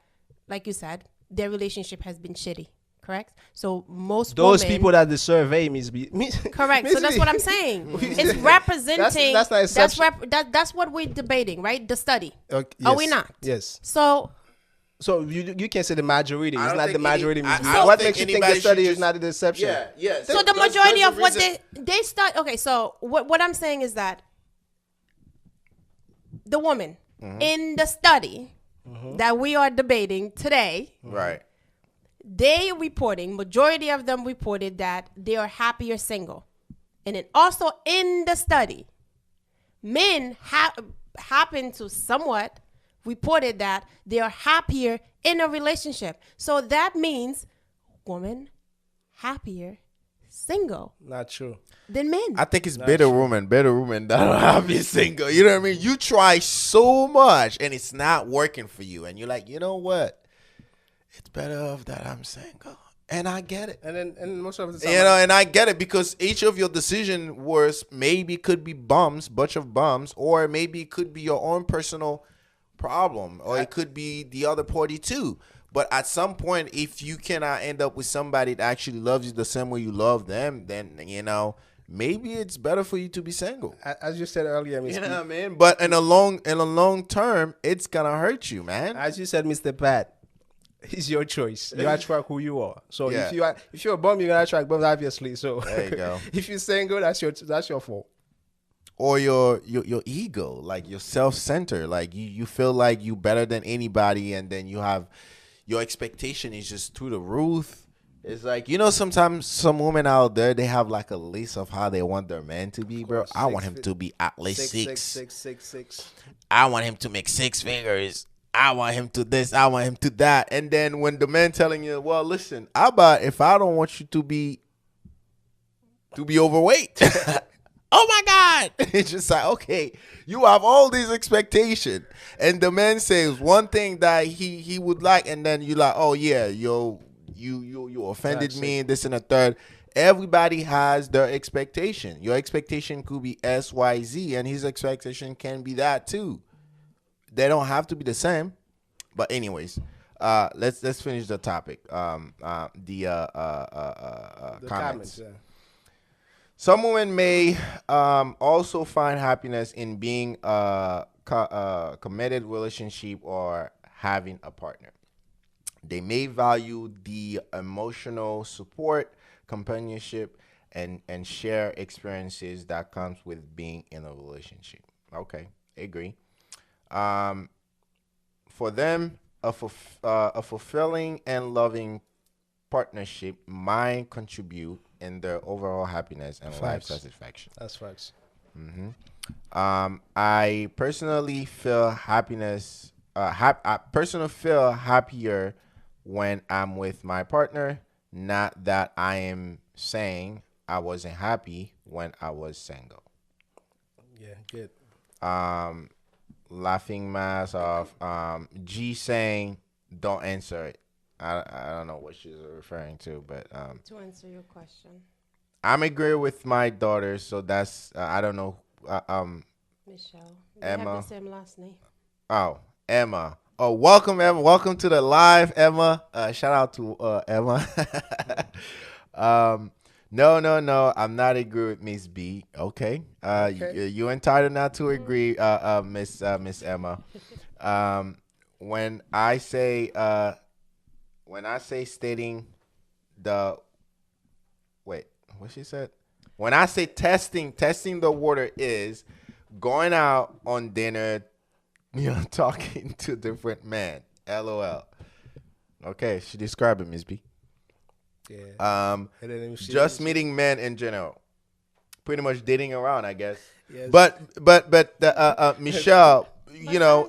[SPEAKER 2] like you said, their relationship has been shitty. Correct? So most
[SPEAKER 3] Those
[SPEAKER 2] women,
[SPEAKER 3] people that the survey
[SPEAKER 2] correct. So that's what I'm saying. It's representing.
[SPEAKER 3] That's not exception.
[SPEAKER 2] That's what we're debating, right? The study.
[SPEAKER 3] Okay,
[SPEAKER 2] Are we
[SPEAKER 3] yes,
[SPEAKER 2] not?
[SPEAKER 3] Yes.
[SPEAKER 2] So
[SPEAKER 3] So you can say the majority.
[SPEAKER 1] I
[SPEAKER 3] It's
[SPEAKER 1] don't
[SPEAKER 3] not
[SPEAKER 1] think
[SPEAKER 3] the majority.
[SPEAKER 1] I
[SPEAKER 3] what
[SPEAKER 1] don't
[SPEAKER 3] makes you
[SPEAKER 1] think
[SPEAKER 3] think the
[SPEAKER 1] anybody
[SPEAKER 3] study
[SPEAKER 1] should
[SPEAKER 3] is not the exception?
[SPEAKER 1] Yeah.
[SPEAKER 2] So the majority of what they start. Okay, so what I'm saying is that the woman in the study that we are debating today,
[SPEAKER 1] Right.
[SPEAKER 2] they reporting, majority of them reported that they are happier single. And then also in the study, men happen to somewhat reported that they are happier in a relationship. So that means woman happier single
[SPEAKER 3] Not true.
[SPEAKER 2] than men.
[SPEAKER 1] I think it's better women that don't have you single. You know what I mean? You try so much and it's not working for you, and you're like, you know what? It's better off that I'm single, and I get it.
[SPEAKER 3] And most of the time,
[SPEAKER 1] You know, and I get it because each of your decision was maybe could be bunch of bums, or maybe it could be your own personal problem, or it could be the other party too. But at some point, if you cannot end up with somebody that actually loves you the same way you love them, then maybe it's better for you to be single.
[SPEAKER 3] as you said earlier, Mr.
[SPEAKER 1] You know what I mean? But in a long term, it's gonna hurt you, man.
[SPEAKER 3] As you said, Mr. Pat, it's your choice. You attract who you are. So
[SPEAKER 1] Yeah.
[SPEAKER 3] if you're a bum, you're gonna attract bums, obviously. So
[SPEAKER 1] There you go.
[SPEAKER 3] if you're single, that's your fault.
[SPEAKER 1] Or your ego, like your self-centered, like you feel like you better than anybody, and then you have your expectation is just through the roof. It's like, sometimes some women out there, they have like a list of how they want their man to be, bro. I want him to be at least six. I want him to make 6 figures. I want him to this. I want him to that. And then when the man telling you, well, listen, how about if I don't want you to be overweight? Oh my God. It's just like, okay, you have all these expectations. And the man says one thing that he would like, and then you like, oh yeah, you offended
[SPEAKER 3] That's
[SPEAKER 1] me, this and a third. Everybody has their expectation. Your expectation could be XYZ, and his expectation can be that too. They don't have to be the same. But anyways, let's finish the topic.
[SPEAKER 3] The
[SPEAKER 1] Comments.
[SPEAKER 3] comments. Yeah.
[SPEAKER 1] Some women may also find happiness in being committed relationship or having a partner. They may value the emotional support, companionship, and share experiences that comes with being in a relationship. Okay, agree. Um, for them, a fulfilling and loving partnership might contribute in their overall happiness and life
[SPEAKER 3] Facts.
[SPEAKER 1] satisfaction.
[SPEAKER 3] That's facts.
[SPEAKER 1] I personally feel happiness. I personally feel happier when I'm with my partner. Not that I am saying I wasn't happy when I was single.
[SPEAKER 3] Yeah, good.
[SPEAKER 1] Um, Laughing mask off. G saying don't answer it. I don't know what she's referring to, but
[SPEAKER 2] To answer your question,
[SPEAKER 1] I'm agree with my daughter, so that's I don't know.
[SPEAKER 2] Michelle, we
[SPEAKER 1] Emma.
[SPEAKER 2] have the same last name.
[SPEAKER 1] Oh, Emma. Oh, welcome, Emma. Welcome to the live, Emma. Shout out to Emma. um, no. I'm not agree with Miss B. Okay.
[SPEAKER 3] Okay.
[SPEAKER 1] You entitled not to agree, Miss Emma. Um, when I say stating the wait, what she said? When I say testing the water is going out on dinner, talking to different men. LOL. Okay, she described it, Miss B.
[SPEAKER 3] Yeah. And then
[SPEAKER 1] Just meeting men in general. Pretty much dating around, I guess.
[SPEAKER 3] Yes.
[SPEAKER 1] But Michelle,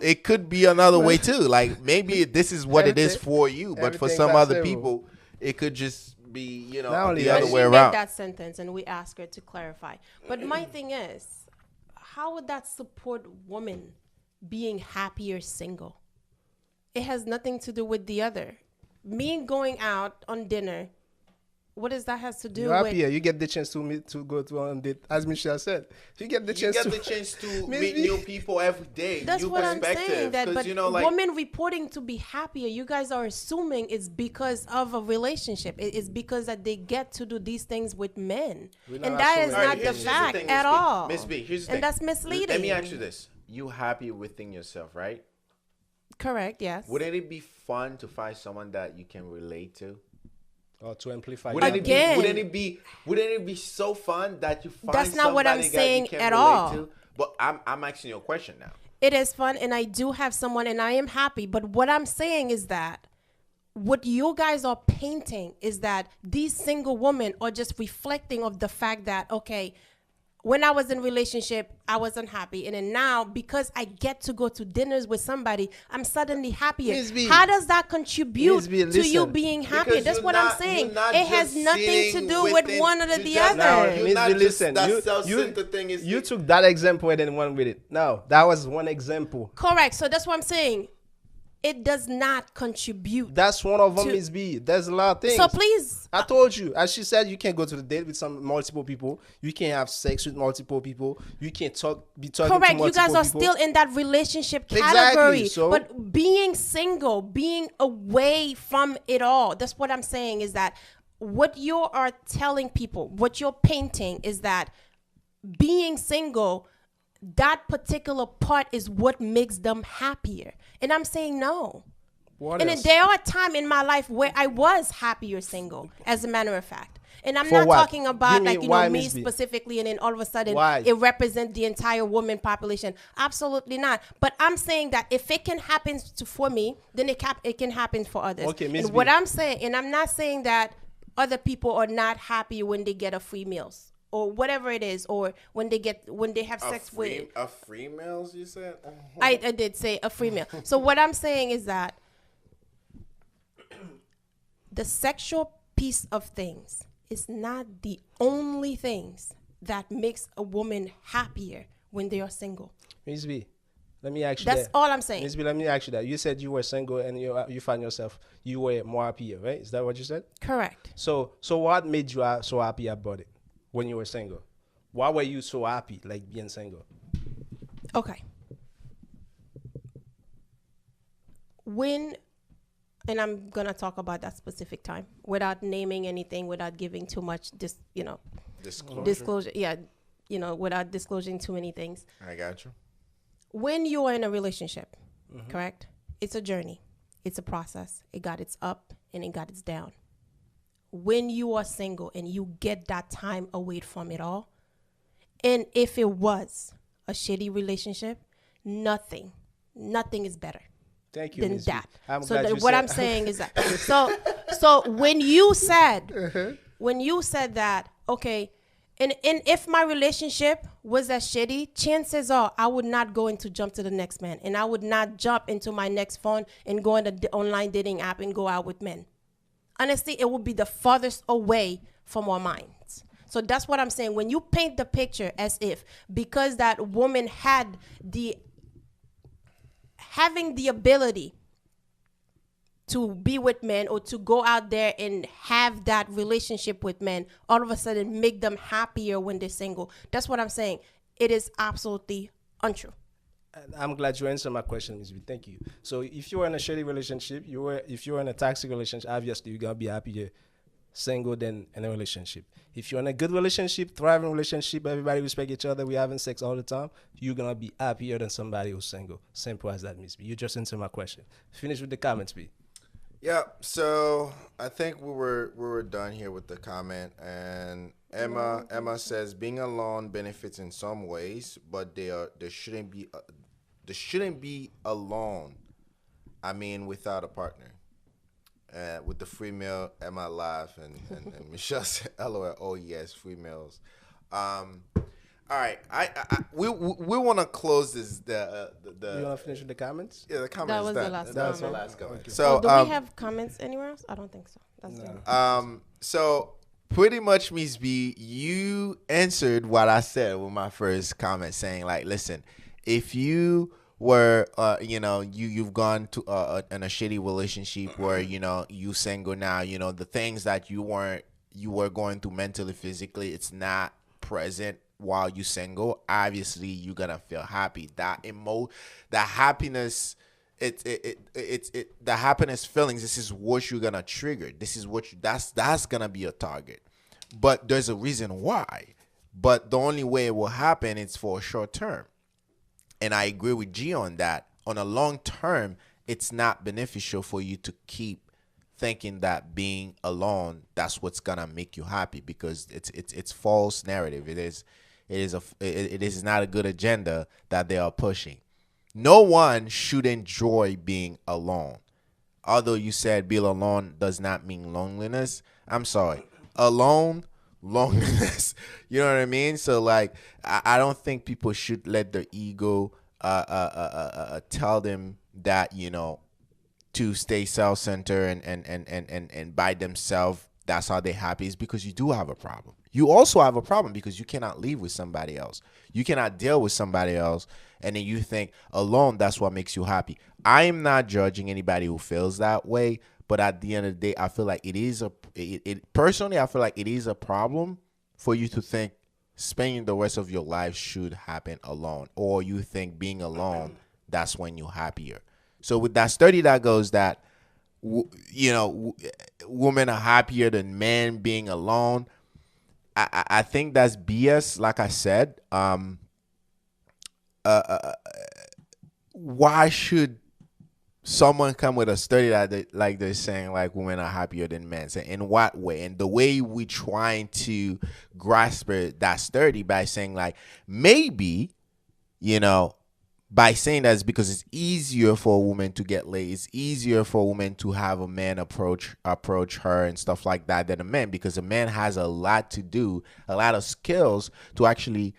[SPEAKER 1] it could be another way too. Like maybe this is what it is
[SPEAKER 3] Everything-
[SPEAKER 1] for you, but for
[SPEAKER 3] everything's
[SPEAKER 1] some
[SPEAKER 3] not
[SPEAKER 1] other
[SPEAKER 3] stable.
[SPEAKER 1] people, it could just be,
[SPEAKER 3] Not only
[SPEAKER 1] the
[SPEAKER 3] that,
[SPEAKER 1] other
[SPEAKER 2] She
[SPEAKER 1] way
[SPEAKER 2] made
[SPEAKER 1] around.
[SPEAKER 2] that sentence, and we asked her to clarify. But my thing is, how would that support women being happier single? It has nothing to do with the other. Me going out on dinner, what does that has to do
[SPEAKER 3] You're
[SPEAKER 2] with?
[SPEAKER 3] happier. You get the chance to meet to go to on date, as Michelle said. You get the
[SPEAKER 1] You
[SPEAKER 3] chance
[SPEAKER 1] get
[SPEAKER 3] to
[SPEAKER 1] the chance to
[SPEAKER 3] Miss
[SPEAKER 1] meet
[SPEAKER 3] B.
[SPEAKER 1] new people every day.
[SPEAKER 2] That's
[SPEAKER 1] new
[SPEAKER 2] what I'm saying.
[SPEAKER 1] perspectives,
[SPEAKER 2] That,
[SPEAKER 1] 'cause,
[SPEAKER 2] but women reporting to be happier, you guys are assuming it's because of a relationship. It's because that they get to do these things with men,
[SPEAKER 3] We're not
[SPEAKER 2] and that is
[SPEAKER 3] assuming
[SPEAKER 1] All right,
[SPEAKER 2] not the
[SPEAKER 1] here's
[SPEAKER 2] fact
[SPEAKER 1] thing,
[SPEAKER 2] at
[SPEAKER 1] Miss B.
[SPEAKER 2] all.
[SPEAKER 1] Miss B, here's the thing.
[SPEAKER 2] And that's misleading.
[SPEAKER 1] Let me ask you this: you happy within yourself, right?
[SPEAKER 2] Correct. Yes.
[SPEAKER 1] Wouldn't it be fun to find someone that you can relate to?
[SPEAKER 3] or to amplify.
[SPEAKER 1] Wouldn't it be?
[SPEAKER 2] Again.
[SPEAKER 1] Wouldn't it be so fun that you find
[SPEAKER 2] That's not what I'm
[SPEAKER 1] somebody that you
[SPEAKER 2] saying
[SPEAKER 1] can
[SPEAKER 2] at
[SPEAKER 1] relate
[SPEAKER 2] all.
[SPEAKER 1] to? But I'm asking you a question now.
[SPEAKER 2] It is fun, and I do have someone, and I am happy. But what I'm saying is that what you guys are painting is that these single women are just reflecting of the fact that, okay, when I was in relationship, I wasn't happy, and then now because I get to go to dinners with somebody, I'm suddenly happier.
[SPEAKER 3] Miss B.
[SPEAKER 2] How does that contribute
[SPEAKER 3] Miss B,
[SPEAKER 2] to you
[SPEAKER 3] listen.
[SPEAKER 2] being happy?
[SPEAKER 1] Because
[SPEAKER 2] That's
[SPEAKER 1] you're
[SPEAKER 2] what
[SPEAKER 1] not-
[SPEAKER 2] I'm saying.
[SPEAKER 1] you're not
[SPEAKER 2] It has
[SPEAKER 1] just
[SPEAKER 2] nothing to
[SPEAKER 1] sitting
[SPEAKER 2] do with
[SPEAKER 1] within-
[SPEAKER 2] one or the
[SPEAKER 1] you just-
[SPEAKER 3] Now,
[SPEAKER 2] other.
[SPEAKER 1] You're
[SPEAKER 3] Miss
[SPEAKER 1] not
[SPEAKER 3] B,
[SPEAKER 1] just-
[SPEAKER 3] listen.
[SPEAKER 1] that
[SPEAKER 3] You,
[SPEAKER 1] self-centered thing is
[SPEAKER 3] you
[SPEAKER 1] the-
[SPEAKER 3] took that example and then went with it. No, that was one example.
[SPEAKER 2] Correct. So that's what I'm saying. It does not contribute.
[SPEAKER 3] That's one of them,
[SPEAKER 2] To-
[SPEAKER 3] Miss B. There's a lot of things.
[SPEAKER 2] So please,
[SPEAKER 3] I told you, as she said, you can go to the date with some multiple people. You can have sex with multiple people. You can be talking to
[SPEAKER 2] correct.
[SPEAKER 3] multiple
[SPEAKER 2] You guys are
[SPEAKER 3] people.
[SPEAKER 2] still in that relationship
[SPEAKER 3] Exactly,
[SPEAKER 2] category.
[SPEAKER 3] so-
[SPEAKER 2] But being single, being away from it all, that's what I'm saying is that what you are telling people, what you're painting is that being single, that particular part is what makes them happier. And I'm saying no.
[SPEAKER 3] What
[SPEAKER 2] And then
[SPEAKER 3] else?
[SPEAKER 2] there are times in my life where I was happier single, as a matter of fact. And I'm
[SPEAKER 3] For
[SPEAKER 2] not
[SPEAKER 3] what?
[SPEAKER 2] talking about
[SPEAKER 3] Give me
[SPEAKER 2] like,
[SPEAKER 3] why,
[SPEAKER 2] me
[SPEAKER 3] Miss B?
[SPEAKER 2] specifically, and then all of a sudden
[SPEAKER 3] Why?
[SPEAKER 2] it represents the entire woman population. Absolutely not. But I'm saying that if it can happen for me, then it can happen for others.
[SPEAKER 3] Okay, Miss
[SPEAKER 2] and what
[SPEAKER 3] B.
[SPEAKER 2] I'm saying, and I'm not saying that other people are not happy when they get a free meals or whatever it is, or when they have sex with.
[SPEAKER 1] a free meals, you said?
[SPEAKER 2] I did say a free meal. So what I'm saying is that the sexual piece of things is not the only things that makes a woman happier when they are single.
[SPEAKER 3] Miss B, let me ask you
[SPEAKER 2] That's
[SPEAKER 3] that.
[SPEAKER 2] all I'm saying.
[SPEAKER 3] Miss B, let me ask you that. You said you were single and you find yourself, you were more happier, right? Is that what you said?
[SPEAKER 2] Correct.
[SPEAKER 3] So what made you so happy about it when you were single? Why were you so happy, like being single?
[SPEAKER 2] Okay. When and I'm gonna talk about that specific time without naming anything, without giving too much, disclosure. Yeah, without disclosing too many things.
[SPEAKER 1] I got you.
[SPEAKER 2] When you are in a relationship, correct? It's a journey. It's a process. It got its up and it got its down. When you are single and you get that time away from it all, and if it was a shitty relationship, nothing is better
[SPEAKER 3] Thank you,
[SPEAKER 2] than
[SPEAKER 3] Ms. B.
[SPEAKER 2] that.
[SPEAKER 3] I'm
[SPEAKER 2] So
[SPEAKER 3] glad you
[SPEAKER 2] what
[SPEAKER 3] said-
[SPEAKER 2] I'm saying is that so when you said that, okay, and if my relationship was that shitty, chances are I would not go into jump to the next man, and I would not jump into my next phone and go on the online dating app and go out with men. Honestly, it would be the farthest away from our minds. So that's what I'm saying. When you paint the picture as if because that woman having the ability to be with men or to go out there and have that relationship with men, all of a sudden make them happier when they're single. That's what I'm saying. It is absolutely untrue.
[SPEAKER 3] I'm glad you answered my question, Ms. B. Thank you. So if you're in a shitty relationship, if you're in a toxic relationship, obviously you're gonna be happier single than in a relationship. If you're in a good relationship, thriving relationship, everybody respect each other, we having sex all the time, you're gonna be happier than somebody who's single. Simple as that, Ms. B. You just answered my question. Finish with the comments, B.
[SPEAKER 1] Yeah, so I think we were done here with the comment, and Emma says being alone benefits in some ways, but there shouldn't be alone. I mean, without a partner. With the free meal, Emma laugh and Michelle said, "LOL, oh yes, free meals." All right, we want to close this.
[SPEAKER 3] You wanna finish with the comments?
[SPEAKER 1] Yeah, the comment
[SPEAKER 2] That
[SPEAKER 1] is
[SPEAKER 2] was
[SPEAKER 1] done.
[SPEAKER 2] the last
[SPEAKER 1] That was the
[SPEAKER 2] comment.
[SPEAKER 1] last comment.
[SPEAKER 3] Okay.
[SPEAKER 1] So,
[SPEAKER 2] Do we have comments anywhere else? I don't think so. That's it.
[SPEAKER 1] So pretty much, Miss B, you answered what I said with my first comment, saying like, listen, if you were, you've gone to in a shitty relationship where you single now, the things that you were going through mentally, physically, it's not present while you single. Obviously, you're gonna feel happy. That happiness. The happiness feelings. This is what you're gonna trigger. This is that's gonna be a target. But there's a reason why. But the only way it will happen is for a short term. And I agree with G on that. On a long term, it's not beneficial for you to keep thinking that being alone, that's what's gonna make you happy, because it's false narrative. It is not a good agenda that they are pushing. No one should enjoy being alone. Although you said being alone does not mean loneliness. I'm sorry. Alone, loneliness. You know what I mean? So like, I don't think people should let their ego tell them that, to stay self-centered and by themselves, that's how they're happy, is because you do have a problem. You also have a problem because you cannot live with somebody else. You cannot deal with somebody else, and then you think alone, that's what makes you happy. I am not judging anybody who feels that way, but at the end of the day, I feel like personally, I feel like it is a problem for you to think spending the rest of your life should happen alone, or you think being alone, that's when you're happier. So with that study that goes that, women are happier than men being alone, I think that's BS. Like I said, why should someone come with a study that they're saying like women are happier than men? So in what way? And the way we trying to grasp that study by saying like, maybe, by saying that is because it's easier for a woman to get laid. It's easier for a woman to have a man approach her and stuff like that than a man, because a man has a lot to do, a lot of skills to actually,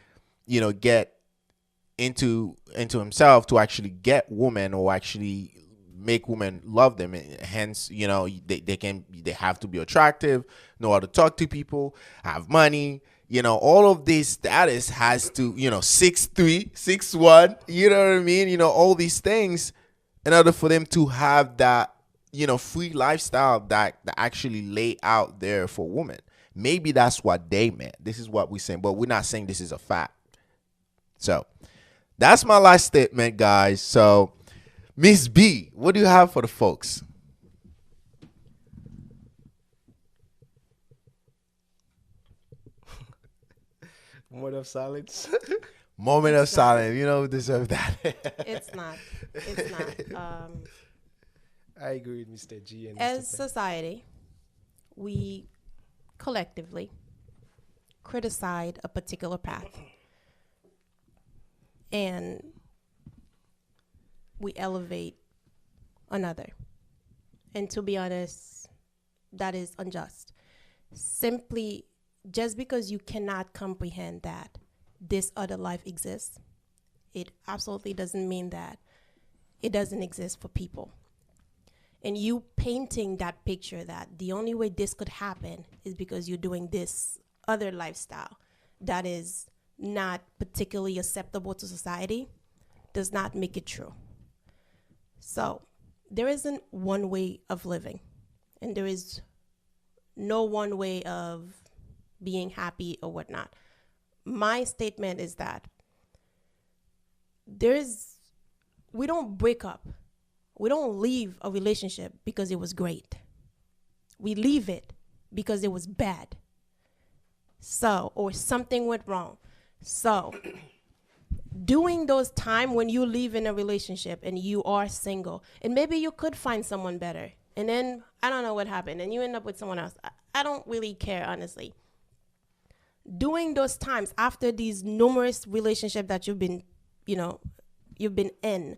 [SPEAKER 1] get into himself to actually get women, or actually make women love them. And hence, they have to be attractive, know how to talk to people, have money. All of this status has to, 6'3", 6'1", you know what I mean? All these things in order for them to have that, free lifestyle that actually lay out there for women. Maybe that's what they meant. This is what we're saying, but we're not saying this is a fact. So that's my last statement, guys. So Miss B, what do you have for the folks?
[SPEAKER 3] Moment of silence.
[SPEAKER 1] Moment of
[SPEAKER 2] It's not.
[SPEAKER 1] silence. You don't deserve that.
[SPEAKER 2] It's not. It's not.
[SPEAKER 3] I agree with Mr. G and
[SPEAKER 2] As
[SPEAKER 3] Mr. Pen.
[SPEAKER 2] society, we collectively criticize a particular path and we elevate another. And to be honest, that is unjust. Simply just because you cannot comprehend that this other life exists, it absolutely doesn't mean that it doesn't exist for people. And you painting that picture that the only way this could happen is because you're doing this other lifestyle that is not particularly acceptable to society does not make it true. So there isn't one way of living, and there is no one way of being happy or whatnot. My statement is that we don't break up. We don't leave a relationship because it was great. We leave it because it was bad. So, or something went wrong. So, during those time when you leave in a relationship and you are single, and maybe you could find someone better, and then I don't know what happened, and you end up with someone else. I don't really care, honestly. During those times, after these numerous relationships that you've been in,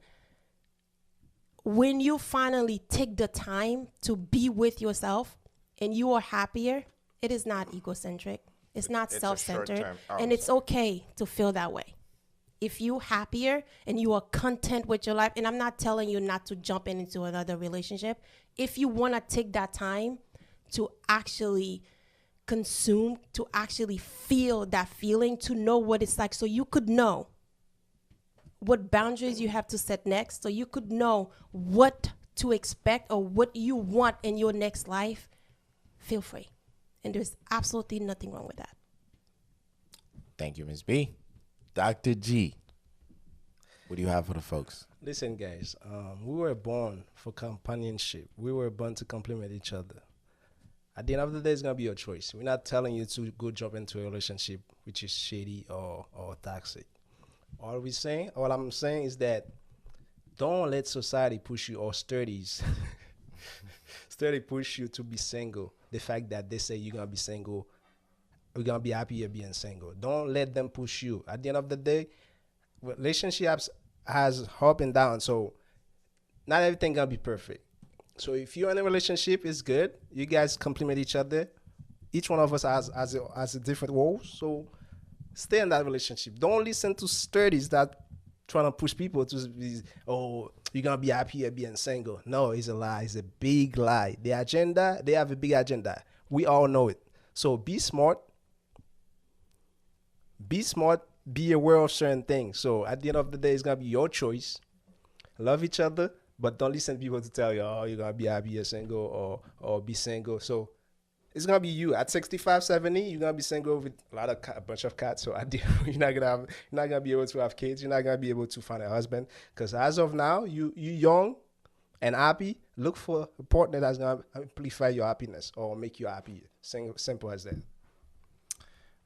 [SPEAKER 2] when you finally take the time to be with yourself and you are happier, it is not egocentric. It's not
[SPEAKER 1] It's a
[SPEAKER 2] self-centered.
[SPEAKER 1] short-term
[SPEAKER 2] And it's okay to feel that way. If you happier and you are content with your life, and I'm not telling you not to jump into another relationship, if you want to take that time to actually consume, to actually feel that feeling, to know what it's like, so you could know what boundaries you have to set next, so you could know what to expect or what you want in your next life, feel free. And there's absolutely nothing wrong with that.
[SPEAKER 1] Thank you, Ms. B. Dr. G, what do you have for the folks?
[SPEAKER 3] Listen, guys, we were born for companionship. We were born to complement each other. At the end of the day, it's going to be your choice. We're not telling you to go jump into a relationship which is shady or toxic. All I'm saying is that don't let society push you, or studies push you to be single. The fact that they say you're going to be single, we're going to be happier being single. Don't let them push you. At the end of the day, relationships has up and down. So not everything going to be perfect. So if you're in a relationship, it's good. You guys complement each other. Each one of us has a different role. So stay in that relationship. Don't listen to studies that trying to push people to be, oh, you're going to be happier being single. No, it's a lie. It's a big lie. They have a big agenda. We all know it. So be smart. Be aware of certain things. So at the end of the day, it's going to be your choice. Love each other, but don't listen to people to tell you, oh, you're going to be happier single or be single. So it's gonna be you at 65, 70. You're gonna be single with a bunch of cats. So you're not gonna be able to have kids. You're not gonna be able to find a husband. Because as of now, you young and happy. Look for a partner that's gonna amplify your happiness or make you happy. Simple as that.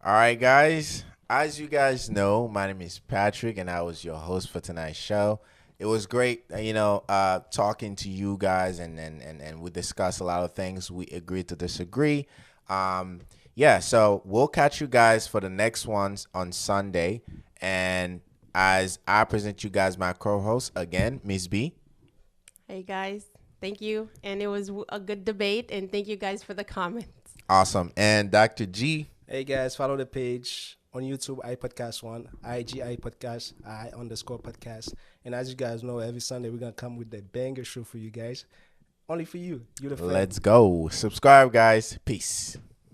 [SPEAKER 1] All right, guys. As you guys know, my name is Patrick, and I was your host for tonight's show. It was great, talking to you guys, and we discussed a lot of things. We agreed to disagree. So we'll catch you guys for the next ones on Sunday. And as I present you guys my co-host again, Miss B.
[SPEAKER 2] Hey guys, thank you. And it was a good debate, and thank you guys for the comments.
[SPEAKER 1] Awesome. And Dr. G.
[SPEAKER 3] Hey guys, follow the page on YouTube, iPodcast1, IG iPodcast, I_podcast. And as you guys know, every Sunday we're going to come with the banger show for you guys. Only for you. You're the fan.
[SPEAKER 1] Let's go. Subscribe, guys. Peace.